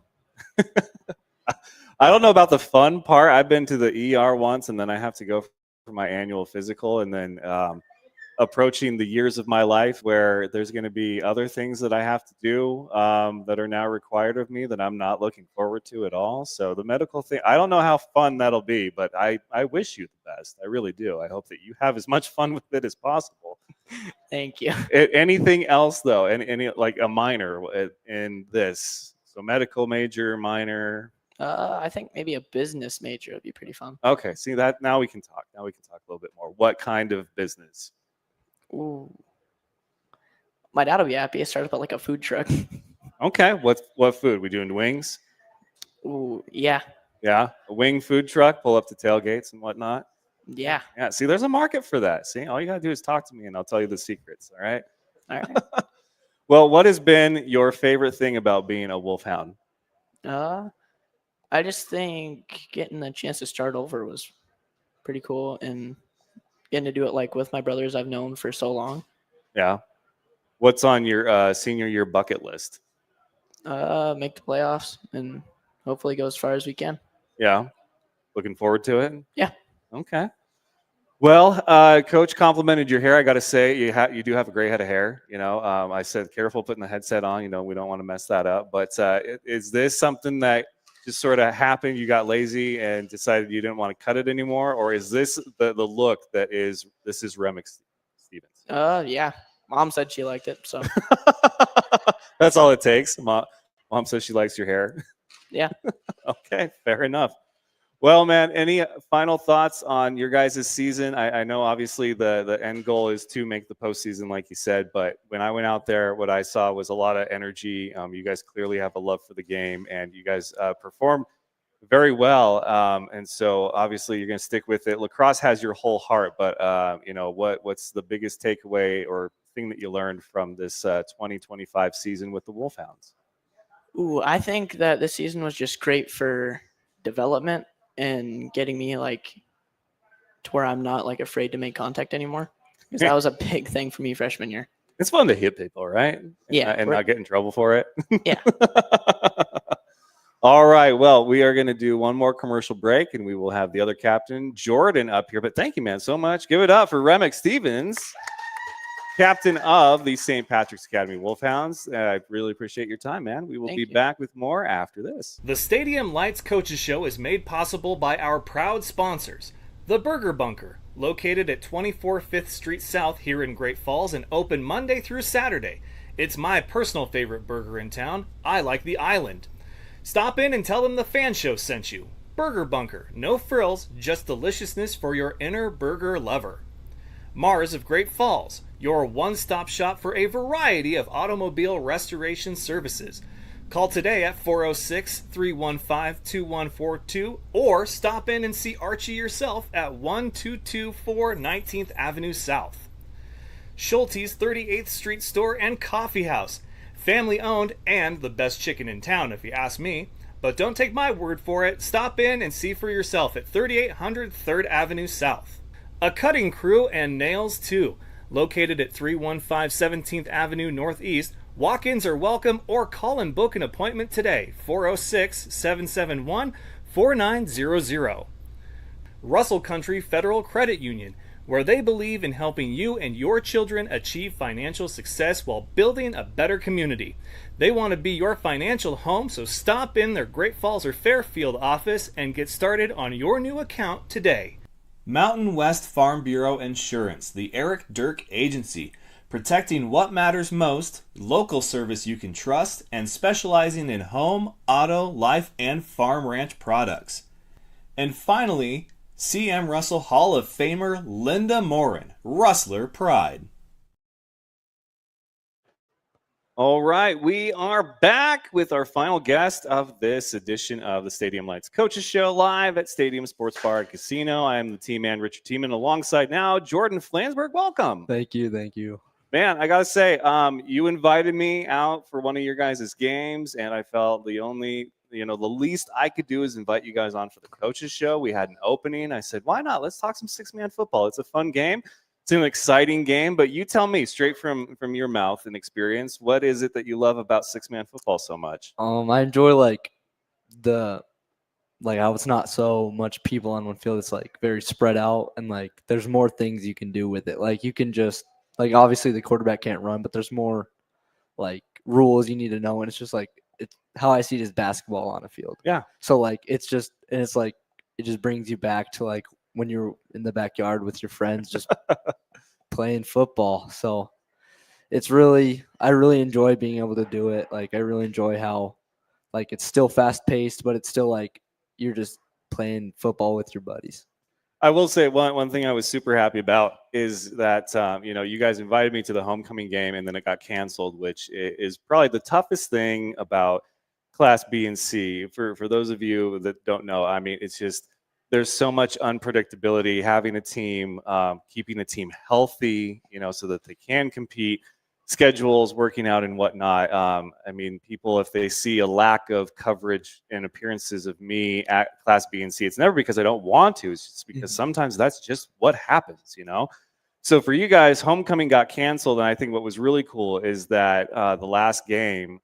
I don't know about the fun part. I've been to the ER once, and then I have to go for my annual physical, and then approaching the years of my life where there's going to be other things that I have to do that are now required of me that I'm not looking forward to at all. So the medical thing, I don't know how fun that'll be, but I wish you the best. I really do. I hope that you have as much fun with it as possible. Thank you. Anything else though? Any like a minor in this? So medical major, minor. I think maybe a business major would be pretty fun. Okay, see that now we can talk. Now we can talk a little bit more. What kind of business? Ooh. My dad will be happy. I started up like a food truck. Okay, what food? We doing wings? Ooh, yeah. Yeah, a wing food truck, pull up to tailgates and whatnot. Yeah. Yeah, see, there's a market for that. See, all you gotta do is talk to me, and I'll tell you the secrets. All right. All right. Well, what has been your favorite thing about being a Wolfhound? I just think getting the chance to start over was pretty cool, and getting to do it like with my brothers I've known for so long. Yeah. What's on your senior year bucket list? Make the playoffs and hopefully go as far as we can. Yeah. Looking forward to it. Yeah. Okay. Well, Coach complimented your hair. I got to say, you do have a great head of hair. I said careful putting the headset on. We don't want to mess that up. But is this something that just sort of happened? You got lazy and decided you didn't want to cut it anymore, or is this the look this is Remick Stevens? Yeah. Mom said she liked it, so That's all it takes. Mom says she likes your hair. yeah. Okay, fair enough. Well, man, any final thoughts on your guys' season? I know obviously the end goal is to make the postseason, like you said, but when I went out there, what I saw was a lot of energy. You guys clearly have a love for the game, and you guys perform very well. And so obviously you're going to stick with it. Lacrosse has your whole heart, but what's the biggest takeaway or thing that you learned from this 2025 season with the Wolfhounds? Ooh, I think that this season was just great for development and getting me like to where I'm not like afraid to make contact anymore, because that was a big thing for me freshman year. It's fun to hit people, right? Yeah, and not get in trouble for it. Yeah. All right. Well, we are going to do one more commercial break, and we will have the other captain, Jordan, up here. But thank you, man, so much. Give it up for Remick Stevens, captain of the St. Patrick's Academy Wolfhounds. I really appreciate your time, man. We will Thank be you. back with more after this. The Stadium Lights Coaches Show is made possible by our proud sponsors. The Burger Bunker, located at 24 5th Street South here in Great Falls and open Monday through Saturday. It's my personal favorite burger in town. I like the Island. Stop in and tell them the Fan Show sent you. Burger Bunker, no frills, just deliciousness for your inner burger lover. Mars of Great Falls, your one-stop shop for a variety of automobile restoration services. Call today at 406-315-2142 or stop in and see Archie yourself at 1224 19th Avenue South. Schulte's 38th Street Store and Coffee House. Family owned and the best chicken in town if you ask me. But don't take my word for it. Stop in and see for yourself at 3800 3rd Avenue South. A Cutting Crew and Nails too. Located at 315 17th Avenue Northeast. Walk-ins are welcome or call and book an appointment today. 406-771-4900. Russell Country Federal Credit Union, where they believe in helping you and your children achieve financial success while building a better community. They want to be your financial home, so stop in their Great Falls or Fairfield office and get started on your new account today. Mountain West Farm Bureau Insurance, the Eric Dirk Agency, protecting what matters most, local service you can trust, and specializing in home, auto, life, and farm ranch products. And finally, C.M. Russell Hall of Famer Linda Morin, Rustler Pride. All right, we are back with our final guest of this edition of the Stadium Lights Coaches Show live at Stadium Sports Bar and Casino. I am the team man, Richard Tiemann, alongside now Jordan Flansburgh. Welcome. Thank you. Man, I got to say, you invited me out for one of your guys' games, and I felt the least I could do is invite you guys on for the Coaches Show. We had an opening. I said, why not? Let's talk some six-man football. It's a fun game. It's an exciting game, but you tell me straight from your mouth and experience, what is it that you love about six-man football so much? I enjoy how it's not so much people on one field. It's like very spread out, and like there's more things you can do with it. Like you can just obviously the quarterback can't run, but there's more like rules you need to know, and it's just like it's how I see it as basketball on a field. Yeah. So like it's just it just brings you back to like when you're in the backyard with your friends just playing football. So I really enjoy being able to do it. Like I really enjoy how like it's still fast paced, but it's still like you're just playing football with your buddies. I will say one thing I was super happy about is that, you guys invited me to the homecoming game and then it got canceled, which is probably the toughest thing about Class B and C. For those of you that don't know, I mean, it's just there's so much unpredictability, having a team, keeping the team healthy, so that they can compete, schedules working out and whatnot. I mean, people, if they see a lack of coverage and appearances of me at Class B and C, it's never because I don't want to. It's just because sometimes that's just what happens, So for you guys, homecoming got canceled, and I think what was really cool is that the last game,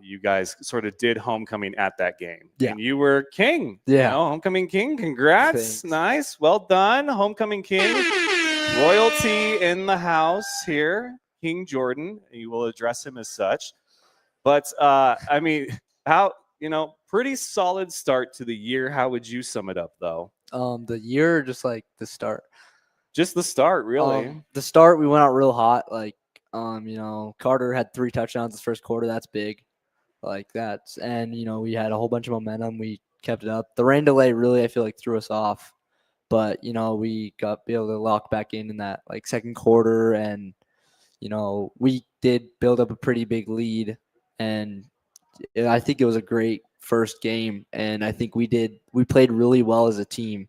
you guys sort of did homecoming at that game. Yeah. And you were king. Yeah. Homecoming king. Congrats. Thanks. Nice. Well done. Homecoming king. Royalty in the house here. King Jordan. You will address him as such. But, I mean, how, pretty solid start to the year. How would you sum it up, though? The year, just like the start. Just the start, really. The start, we went out real hot. Like, Carter had 3 touchdowns this first quarter. That's big. And we had a whole bunch of momentum. We kept it up. The rain delay really, I feel like, threw us off. But, we got be able to lock back in that like second quarter, and we did build up a pretty big lead, and I think it was a great first game, and I think we played really well as a team.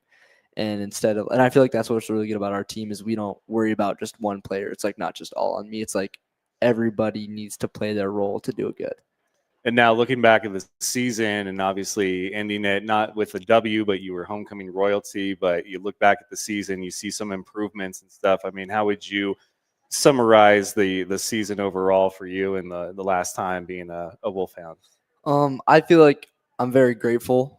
And I feel like that's what's really good about our team is we don't worry about just one player. It's like not just all on me. It's like everybody needs to play their role to do it good. And now looking back at the season and obviously ending it not with a W, but you were homecoming royalty, but you look back at the season, you see some improvements and stuff. I mean, how would you summarize the season overall for you and the last time being a Wolfhound? I feel like I'm very grateful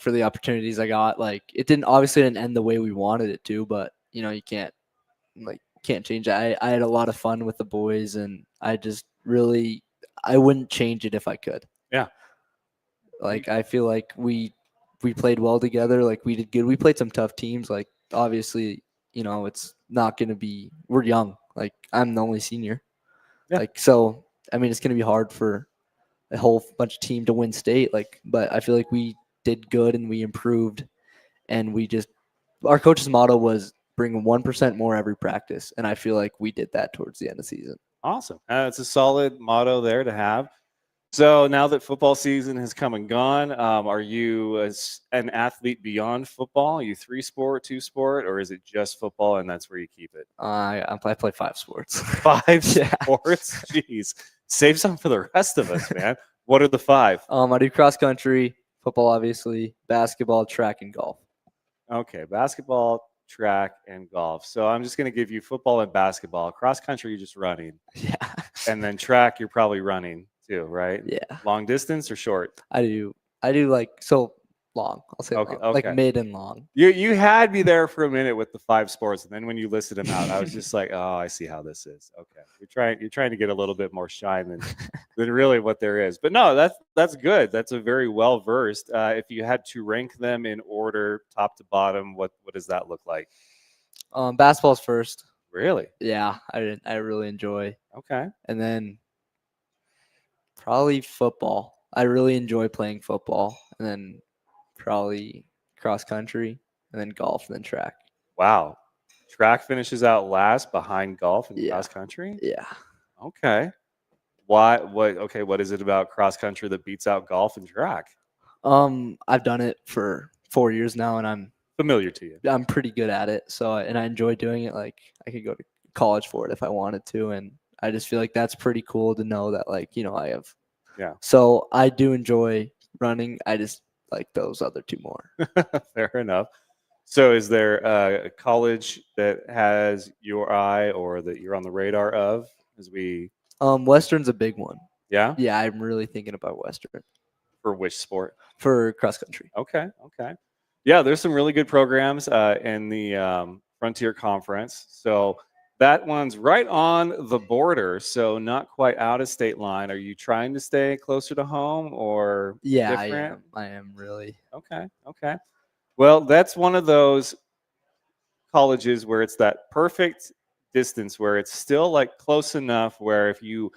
for the opportunities I got. Like it obviously didn't end the way we wanted it to, but you can't change it. I had a lot of fun with the boys, and I wouldn't change it if I could. Yeah. Like I feel like we played well together. Like we did good. We played some tough teams. Like obviously, it's not going to be, we're young. Like I'm the only senior. Yeah. So I mean, it's going to be hard for a whole bunch of team to win state. Like, but I feel like we did good and we improved, and our coach's motto was bring 1% more every practice, and I feel like we did that towards the end of the season. Awesome. It's a solid motto there to have. So now that football season has come and gone, are you an athlete beyond football? Are you 3-sport, 2-sport, or is it just football and that's where you keep it? I play 5 sports. 5 Yeah. sports? Jeez. Save some for the rest of us, man. What are the 5? I do cross country, football, obviously, basketball, track, and golf. Okay, basketball, track, and golf. So I'm just going to give you football and basketball. Cross country, you're just running. Yeah. And then track, you're probably running too, right? Yeah. Long distance or short? I do like so long. I'll say Okay, long, like okay. mid and long. You had me there for a minute with the 5 sports, and then when you listed them out, I was just like, oh, I see how this is. Okay, you're trying to get a little bit more shine than really what there is. But no, that's good. That's a very well versed. If you had to rank them in order, top to bottom, what does that look like? Basketball's first. Really? Yeah, I really enjoy. Okay. And then probably football. I really enjoy playing football, and then probably cross country, and then golf, and then track. Wow. Track finishes out last behind golf and Yeah. cross country? Yeah. Okay. Why? What is it about cross country that beats out golf and track? I've done it for 4 years now, and Familiar to you. I'm pretty good at it. So, and I enjoy doing it. Like, I could go to college for it if I wanted to, and I just feel like that's pretty cool to know that, like, I have. Yeah. So I do enjoy running. I just like those other 2 more. Fair enough. So is there a college that has your eye or that you're on the radar of as we? Western's a big one. Yeah. Yeah, I'm really thinking about Western For which sport? for cross country. Okay. Yeah, there's some really good programs in the Frontier Conference. So that one's right on the border, so not quite out of state line. Are you trying to stay closer to home or Yeah, different? I am really. Okay. Well, that's one of those colleges where it's that perfect distance where it's still like close enough where if you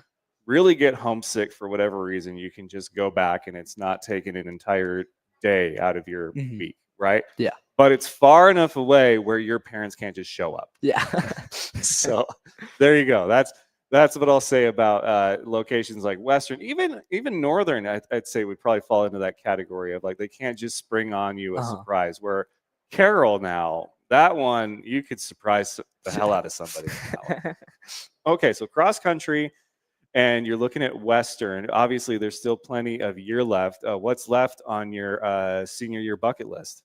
really get homesick for whatever reason, you can just go back and it's not taking an entire day out of your Mhm. week, right? Yeah. But it's far enough away where your parents can't just show up. Yeah. So there you go. That's what I'll say about locations like Western, even Northern. I'd say would probably fall into that category of like they can't just spring on you a Uh-huh. surprise. Where Carroll now, that one you could surprise the hell out of somebody. with that one. Okay, so cross country, and you're looking at Western. Obviously, there's still plenty of year left. What's left on your senior year bucket list?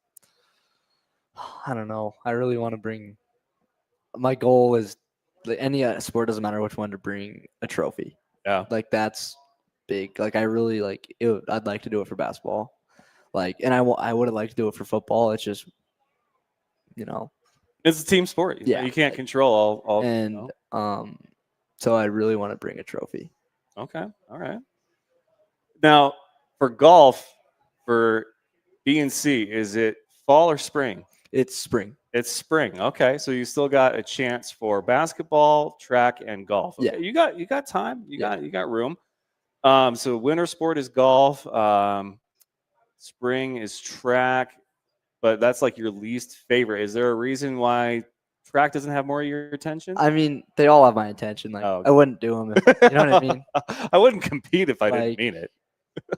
I don't know. I really want to bring. My goal is any sport, doesn't matter which one, to bring a trophy. Yeah. Like, that's big. Like, I really like it. I'd like to do it for basketball. Like, and I would have liked to do it for football. It's just, It's a team sport. Yeah. You can't control all. and so I really want to bring a trophy. Okay. All right. Now, for golf, for B&C, is it fall or spring? It's spring. It's spring. Okay. So you still got a chance for basketball, track, and golf. Okay. Yeah. You got time. You Yeah. got room. So winter sport is golf. Spring is track, but that's like your least favorite. Is there a reason why track doesn't have more of your attention? I mean, they all have my attention. Like, Oh, I wouldn't do them. You know what I mean? I wouldn't compete if I didn't Like- mean it.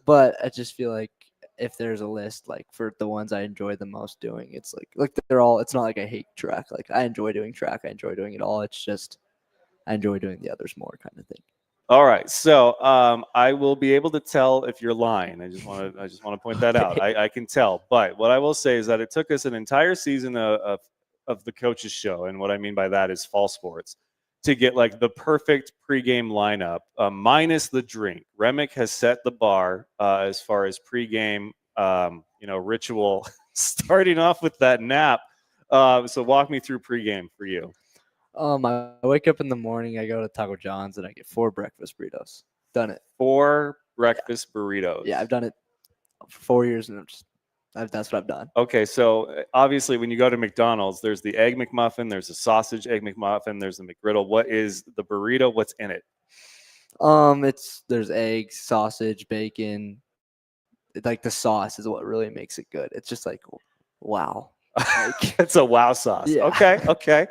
But I just feel like if there's a list, like, for the ones I enjoy the most doing, it's like they're all. It's not like I hate track. Like, I enjoy doing track. I enjoy doing it all. It's just I enjoy doing the others more, kind of thing. All right, so I will be able to tell if you're lying. I just want to point that out. I can tell, but what I will say is that it took us an entire season of the coaches show, and what I mean by that is fall sports, to get like the perfect pregame lineup, minus the drink. Remick has set the bar as far as pregame, ritual, starting off with that nap. So walk me through pregame for you. I wake up in the morning. I go to Taco John's and I get 4 breakfast burritos. Done it. 4 breakfast burritos. Yeah, I've done it for 4 years, and that's what I've done. Okay, so obviously when you go to McDonald's, there's the egg McMuffin, there's a sausage egg McMuffin, there's the McGriddle. What is the burrito? What's in it? There's eggs, sausage, bacon. Like the sauce is what really makes it good. It's just like, wow. Like, It's a wow sauce. Yeah. Okay.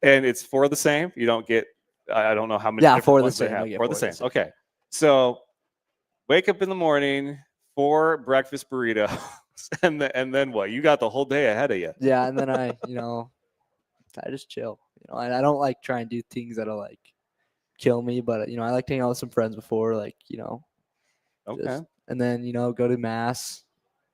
And it's for the same. You don't get. I don't know how many. Yeah, different for the ones they same. I have. get For the same. Okay. So wake up in the morning for breakfast burritos, and then what? You got the whole day ahead of you. yeah, and then I just chill. And I don't like try and do things that'll like kill me, but I like to hang out with some friends before, like Okay. and then go to mass,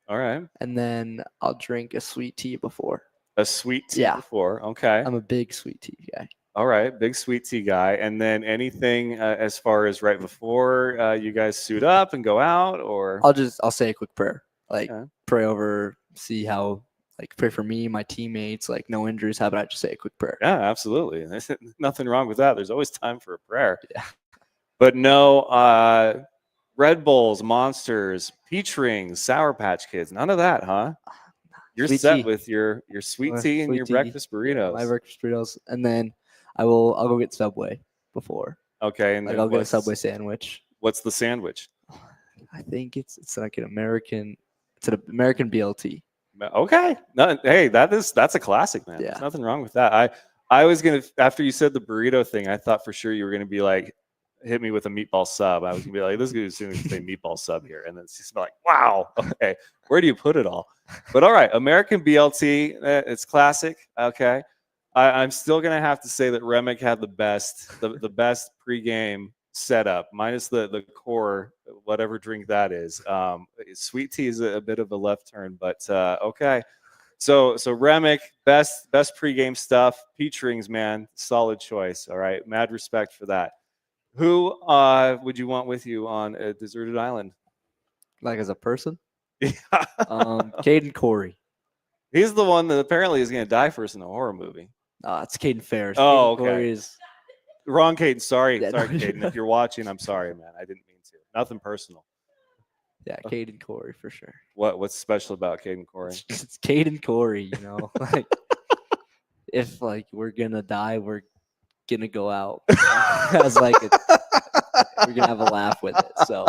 All right. and then I'll drink a sweet tea before. A sweet tea Yeah. before. Okay. I'm a big sweet tea guy. All right. Big sweet tea guy. And then anything as far as right before you guys suit up and go out, or I'll say a quick prayer, like Okay. pray over, see how, like pray for me, my teammates, like no injuries happen. I just say a quick prayer. Yeah, absolutely. There's nothing wrong with that. There's always time for a prayer. Yeah. But no Red Bulls, Monsters, Peach Rings, Sour Patch Kids. None of that, huh? You're Sweet set tea. with your sweet tea and Sweet your tea. breakfast Yeah, burritos. my breakfast burritos, and then I'll go get Subway before. Okay, and Like then I'll get a Subway sandwich. What's the sandwich? I think it's like an American BLT. Okay. No, hey, that's a classic, man. Yeah. There's nothing wrong with that. I was gonna, after you said the burrito thing, I thought for sure you were gonna be like, hit me with a meatball sub. I was gonna be like, this is going to say meatball sub here, and then it's just like, wow, okay, where do you put it all? But all right, American BLT, it's classic. Okay, I'm still gonna have to say that Remick had the best pregame setup, minus the core, whatever drink that is. Sweet tea is a bit of a left turn, but okay. So Remick, best pregame stuff. Peach Rings, man, solid choice. All right, mad respect for that. Who would you want with you on a deserted island? Like as a person, Yeah. Caden Corey. He's the one that apparently is going to die first in a horror movie. It's Caden Ferris. Oh, Caden Corey okay. is Wrong, Caden. Sorry, Yeah, sorry, no, Caden. If you're watching, I'm sorry, man. I didn't mean to. Nothing personal. yeah, Caden Corey for sure. What's special about Caden Corey? It's Caden Corey. Like if like we're gonna die, we're gonna go out as like we're gonna have a laugh with it. So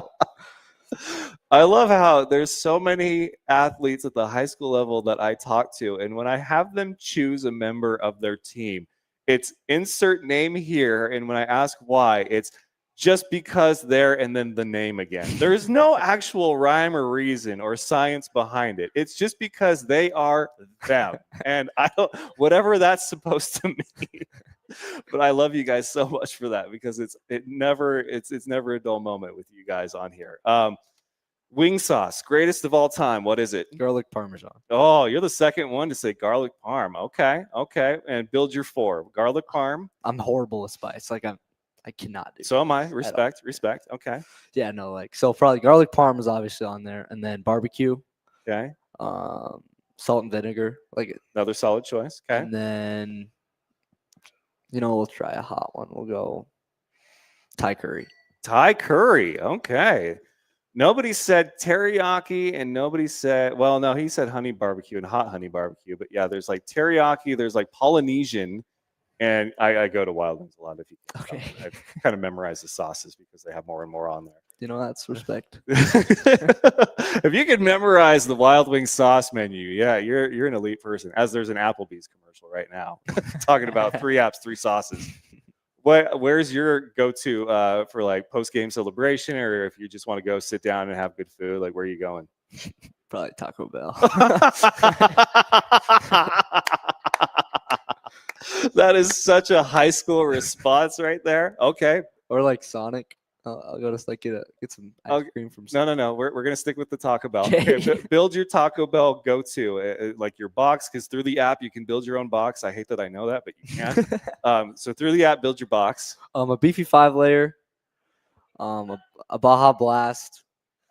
I love how there's so many athletes at the high school level that I talk to, and when I have them choose a member of their team, it's insert name here, and when I ask why, it's just because they're and then the name again. There's no actual rhyme or reason or science behind it. It's just because they are them, and I don't whatever that's supposed to mean. But I love you guys so much for that because it's never a dull moment with you guys on here. Wing sauce, greatest of all time. What is it? garlic parmesan. Oh, you're the second one to say garlic parm. Okay. And build your four. Garlic parm. I'm horrible with spice. Like I cannot do. So am I. Respect. Okay. Yeah, no, like so probably garlic parm is obviously on there, and then barbecue, Okay. salt and vinegar, like, Another solid choice. Okay. and then we'll try a hot one. We'll go Thai curry. Thai curry. Okay. Nobody said teriyaki, and nobody said, well, no, he said honey barbecue and hot honey barbecue. But yeah, there's like teriyaki, there's like Polynesian, and I go to Wild Wings a lot. If you can Okay. I've kind of memorized the sauces because they have more and more on there. That's respect. If you could memorize the Wild Wings sauce menu, yeah, you're an elite person. As there's an Applebee's commercial right now talking about 3 apps, 3 sauces. Where's your go-to for like post-game celebration, or if you just want to go sit down and have good food? Like, where are you going? Probably Taco Bell. That is such a high school response right there. Okay. Or like Sonic. I'll go to like get some ice cream from Sonic. No. We're gonna stick with the Taco Bell. Okay. Okay, build your Taco Bell go-to, like your box, because through the app you can build your own box. I hate that I know that, but you can. So through the app, build your box. A beefy 5-layer, a Baja Blast,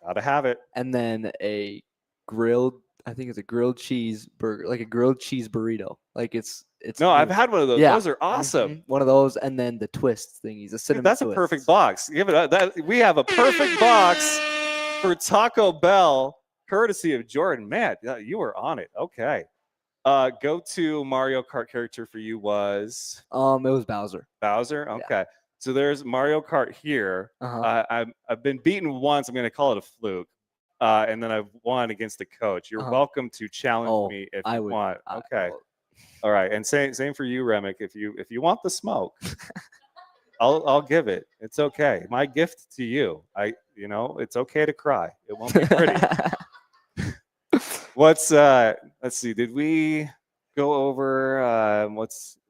Gotta have it. and then I think it's a grilled cheese burger, like a grilled cheese burrito. Like it's No, I've good. had one of those. Yeah. Those are awesome. Mhm. One of those, and then the twist thingies, the Dude, cinnamon. that's a perfect box. Give it up. We have a perfect box for Taco Bell, courtesy of Jordan. Man, you were on it. Okay. Go to Mario Kart character for you was It was Bowser. Bowser. Okay. So there's Mario Kart here. I've been beaten once. I'm going to call it a fluke. And then I've won against a coach. You're welcome to challenge me if you want. Okay. All right. And same for you, Remick. If you want the smoke, I'll give it. It's okay. My gift to you. It's okay to cry. It won't be pretty. Let's see. Did we go over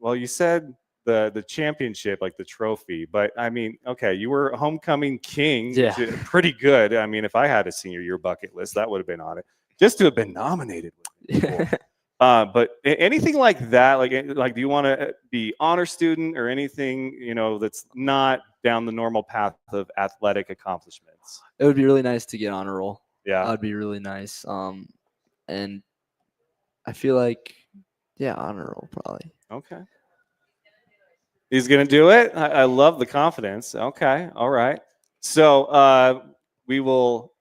you said the championship, like the trophy, but I mean, okay, you were homecoming king, Yeah. which is pretty good. I mean, if I had a senior year bucket list, that would have been on it. Just to have been nominated would have been cool. But anything like that, like do you want to be honor student or anything, that's not down the normal path of athletic accomplishments? It would be really nice to get honor roll. Yeah. That would be really nice. And I feel like, honor roll probably. Okay. He's going to do it. I love the confidence. Okay. All right. So you'll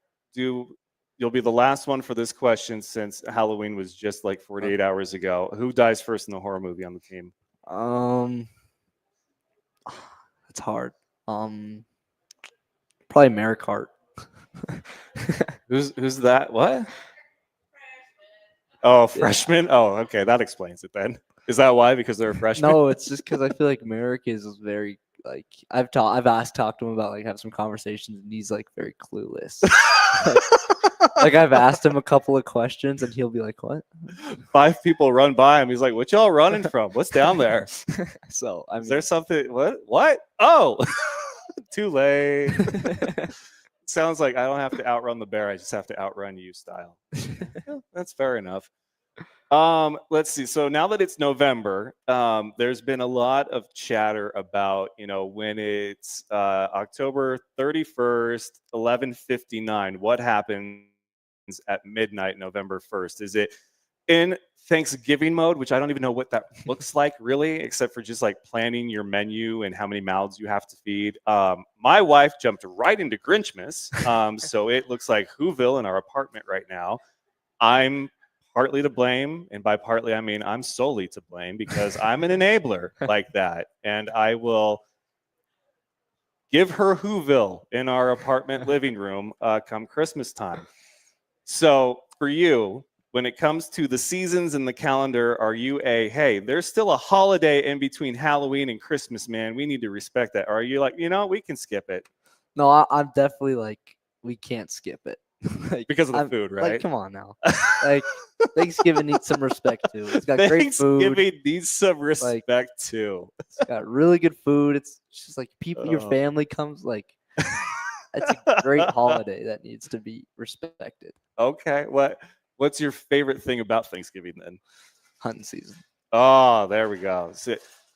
be the last one for this question since Halloween was just like 48 hours ago. Who dies first in the horror movie on the team? It's hard. Probably Maricart. Who's that? What? Oh, freshman? Oh, okay. That explains it then. Is that why? Because they're a freshman? No, it's just because I feel like Merrick is very like I've talked to him about like have some conversations and he's like very clueless. like I've asked him a couple of questions and he'll be like, "What?" 5 people run by him. He's like, "What y'all running from? What's down there?" So I mean, is there something? What? Oh, too late. Sounds like I don't have to outrun the bear. I just have to outrun you style. Yeah, that's fair enough. Let's see. So now that it's November, there's been a lot of chatter about, when it's October 31st, 11:59, what happens at midnight, November 1st? Is it in Thanksgiving mode, which I don't even know what that looks like really, except for just like planning your menu and how many mouths you have to feed. My wife jumped right into Grinchmas. So it looks like Whoville in our apartment right now. I'm partly to blame, and by partly I mean I'm solely to blame because I'm an enabler like that, and I will give her Whoville in our apartment living room come Christmas time. So for you, when it comes to the seasons and the calendar, are you hey, there's still a holiday in between Halloween and Christmas, man, we need to respect that? Or are you like, we can skip it? No, I'm definitely like, we can't skip it. Like, because of the food, right? Like, come on now. Like, Thanksgiving needs some respect too. It's got great food. Thanksgiving needs some respect too. It's got really good food. It's just like your family comes. Like, it's a great holiday that needs to be respected. Okay, what's your favorite thing about Thanksgiving then? Hunting season. Oh, there we go.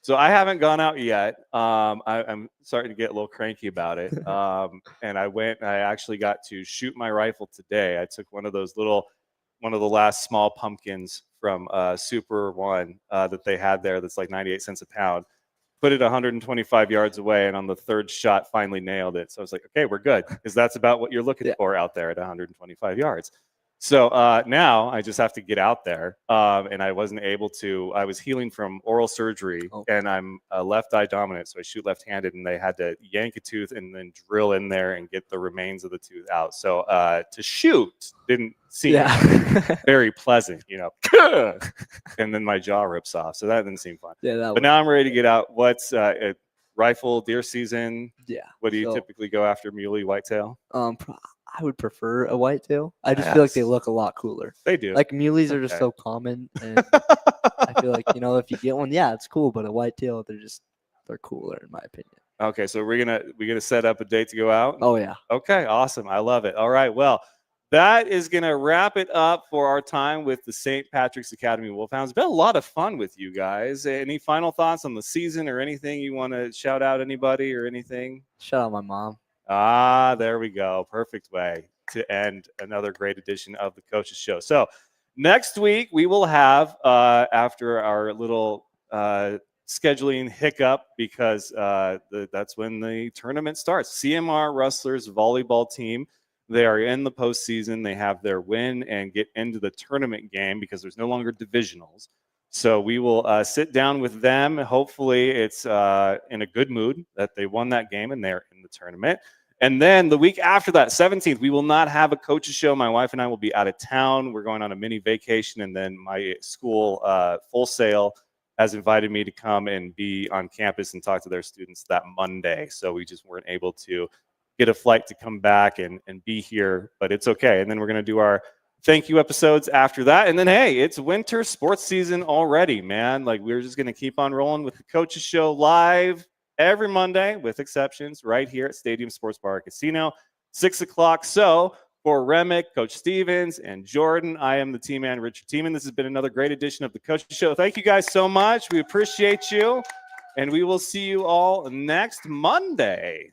So I haven't gone out yet. I'm starting to get a little cranky about it. And I actually got to shoot my rifle today. I took one of the last small pumpkins from Super One that they had there that's like 98 cents a pound. Put it 125 yards away, and on the third shot finally nailed it. So I was like, okay, we're good, because that's about what you're looking for out there at 125 yards. So now I just have to get out there, and I wasn't able to. I was healing from oral surgery, and I'm left eye dominant, so I shoot left-handed, and they had to yank a tooth and then drill in there and get the remains of the tooth out. So to shoot didn't seem very pleasant, and then my jaw rips off, so that didn't seem fun. But now I'm ready to get out. What's rifle deer season? Yeah. What do you typically go after? Muley, whitetail? I would prefer a whitetail. I just feel like they look a lot cooler. They do. Like muleys are just so common, and I feel like if you get one, it's cool. But a whitetail, they're cooler in my opinion. Okay, so we're gonna set up a date to go out. Oh yeah. Okay, awesome. I love it. All right, well, that is gonna wrap it up for our time with the St. Patrick's Academy Wolfhounds. It's been a lot of fun with you guys. Any final thoughts on the season or anything you want to shout out? Anybody or anything? Shout out my mom. There we go. Perfect way to end another great edition of the Coaches Show. So next week we will have, after our little scheduling hiccup, because that's when the tournament starts. CMR Rustlers volleyball team, they are in the postseason. They have their win and get into the tournament game because there's no longer divisionals. So we will sit down with them. Hopefully, it's in a good mood that they won that game and they're in the tournament. And then the week after that, 17th, we will not have a coaches show. My wife and I will be out of town. We're going on a mini vacation, and then my school, Full Sail, has invited me to come and be on campus and talk to their students that Monday. So we just weren't able to get a flight to come back and be here, but it's okay. And then we're going to do our thank you episodes after that. And then, hey, it's winter sports season already, man. Like, we're just going to keep on rolling with the coaches show live every Monday, with exceptions, right here at Stadium Sports Bar Casino, 6 o'clock. So for Remick, Coach Stevens, and Jordan, I am the team man, Richard Tiemann. This has been another great edition of the Coaches Show. Thank you guys so much. We appreciate you, and we will see you all next Monday.